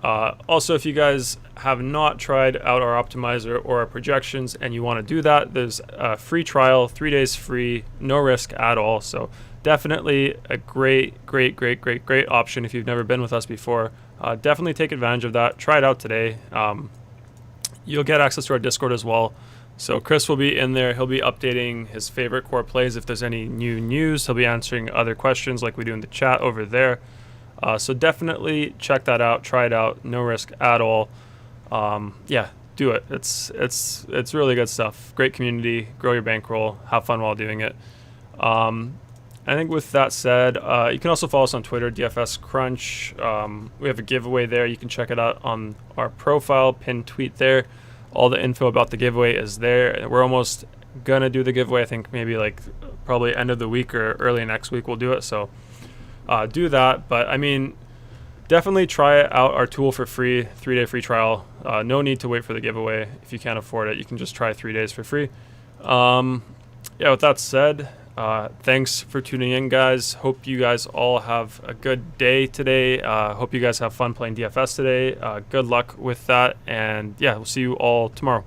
Also, if you guys have not tried out our optimizer or our projections and you want to do that, there's a free trial, 3 days free, no risk at all. So definitely a great option if you've never been with us before. Definitely take advantage of that. Try it out today. You'll get access to our Discord as well. So Chris will be in there. He'll be updating his favorite core plays. If there's any new news, he'll be answering other questions like we do in the chat over there. So definitely check that out. Try it out. No risk at all. Yeah, do it. It's really good stuff. Great community. Grow your bankroll. Have fun while doing it. I think with that said, you can also follow us on Twitter, DFS Crunch. We have a giveaway there. You can check it out on our profile, pinned tweet there. All the info about the giveaway is there. We're almost gonna do the giveaway. I think maybe like probably end of the week or early next week we'll do it. So do that. But I mean, definitely try out our tool for free, 3-day free trial. No need to wait for the giveaway. If you can't afford it, you can just try 3 days for free. Yeah, with that said, thanks for tuning in, guys. Hope you guys all have a good day today. Hope you guys have fun playing DFS today. Good luck with that. And yeah, we'll see you all tomorrow.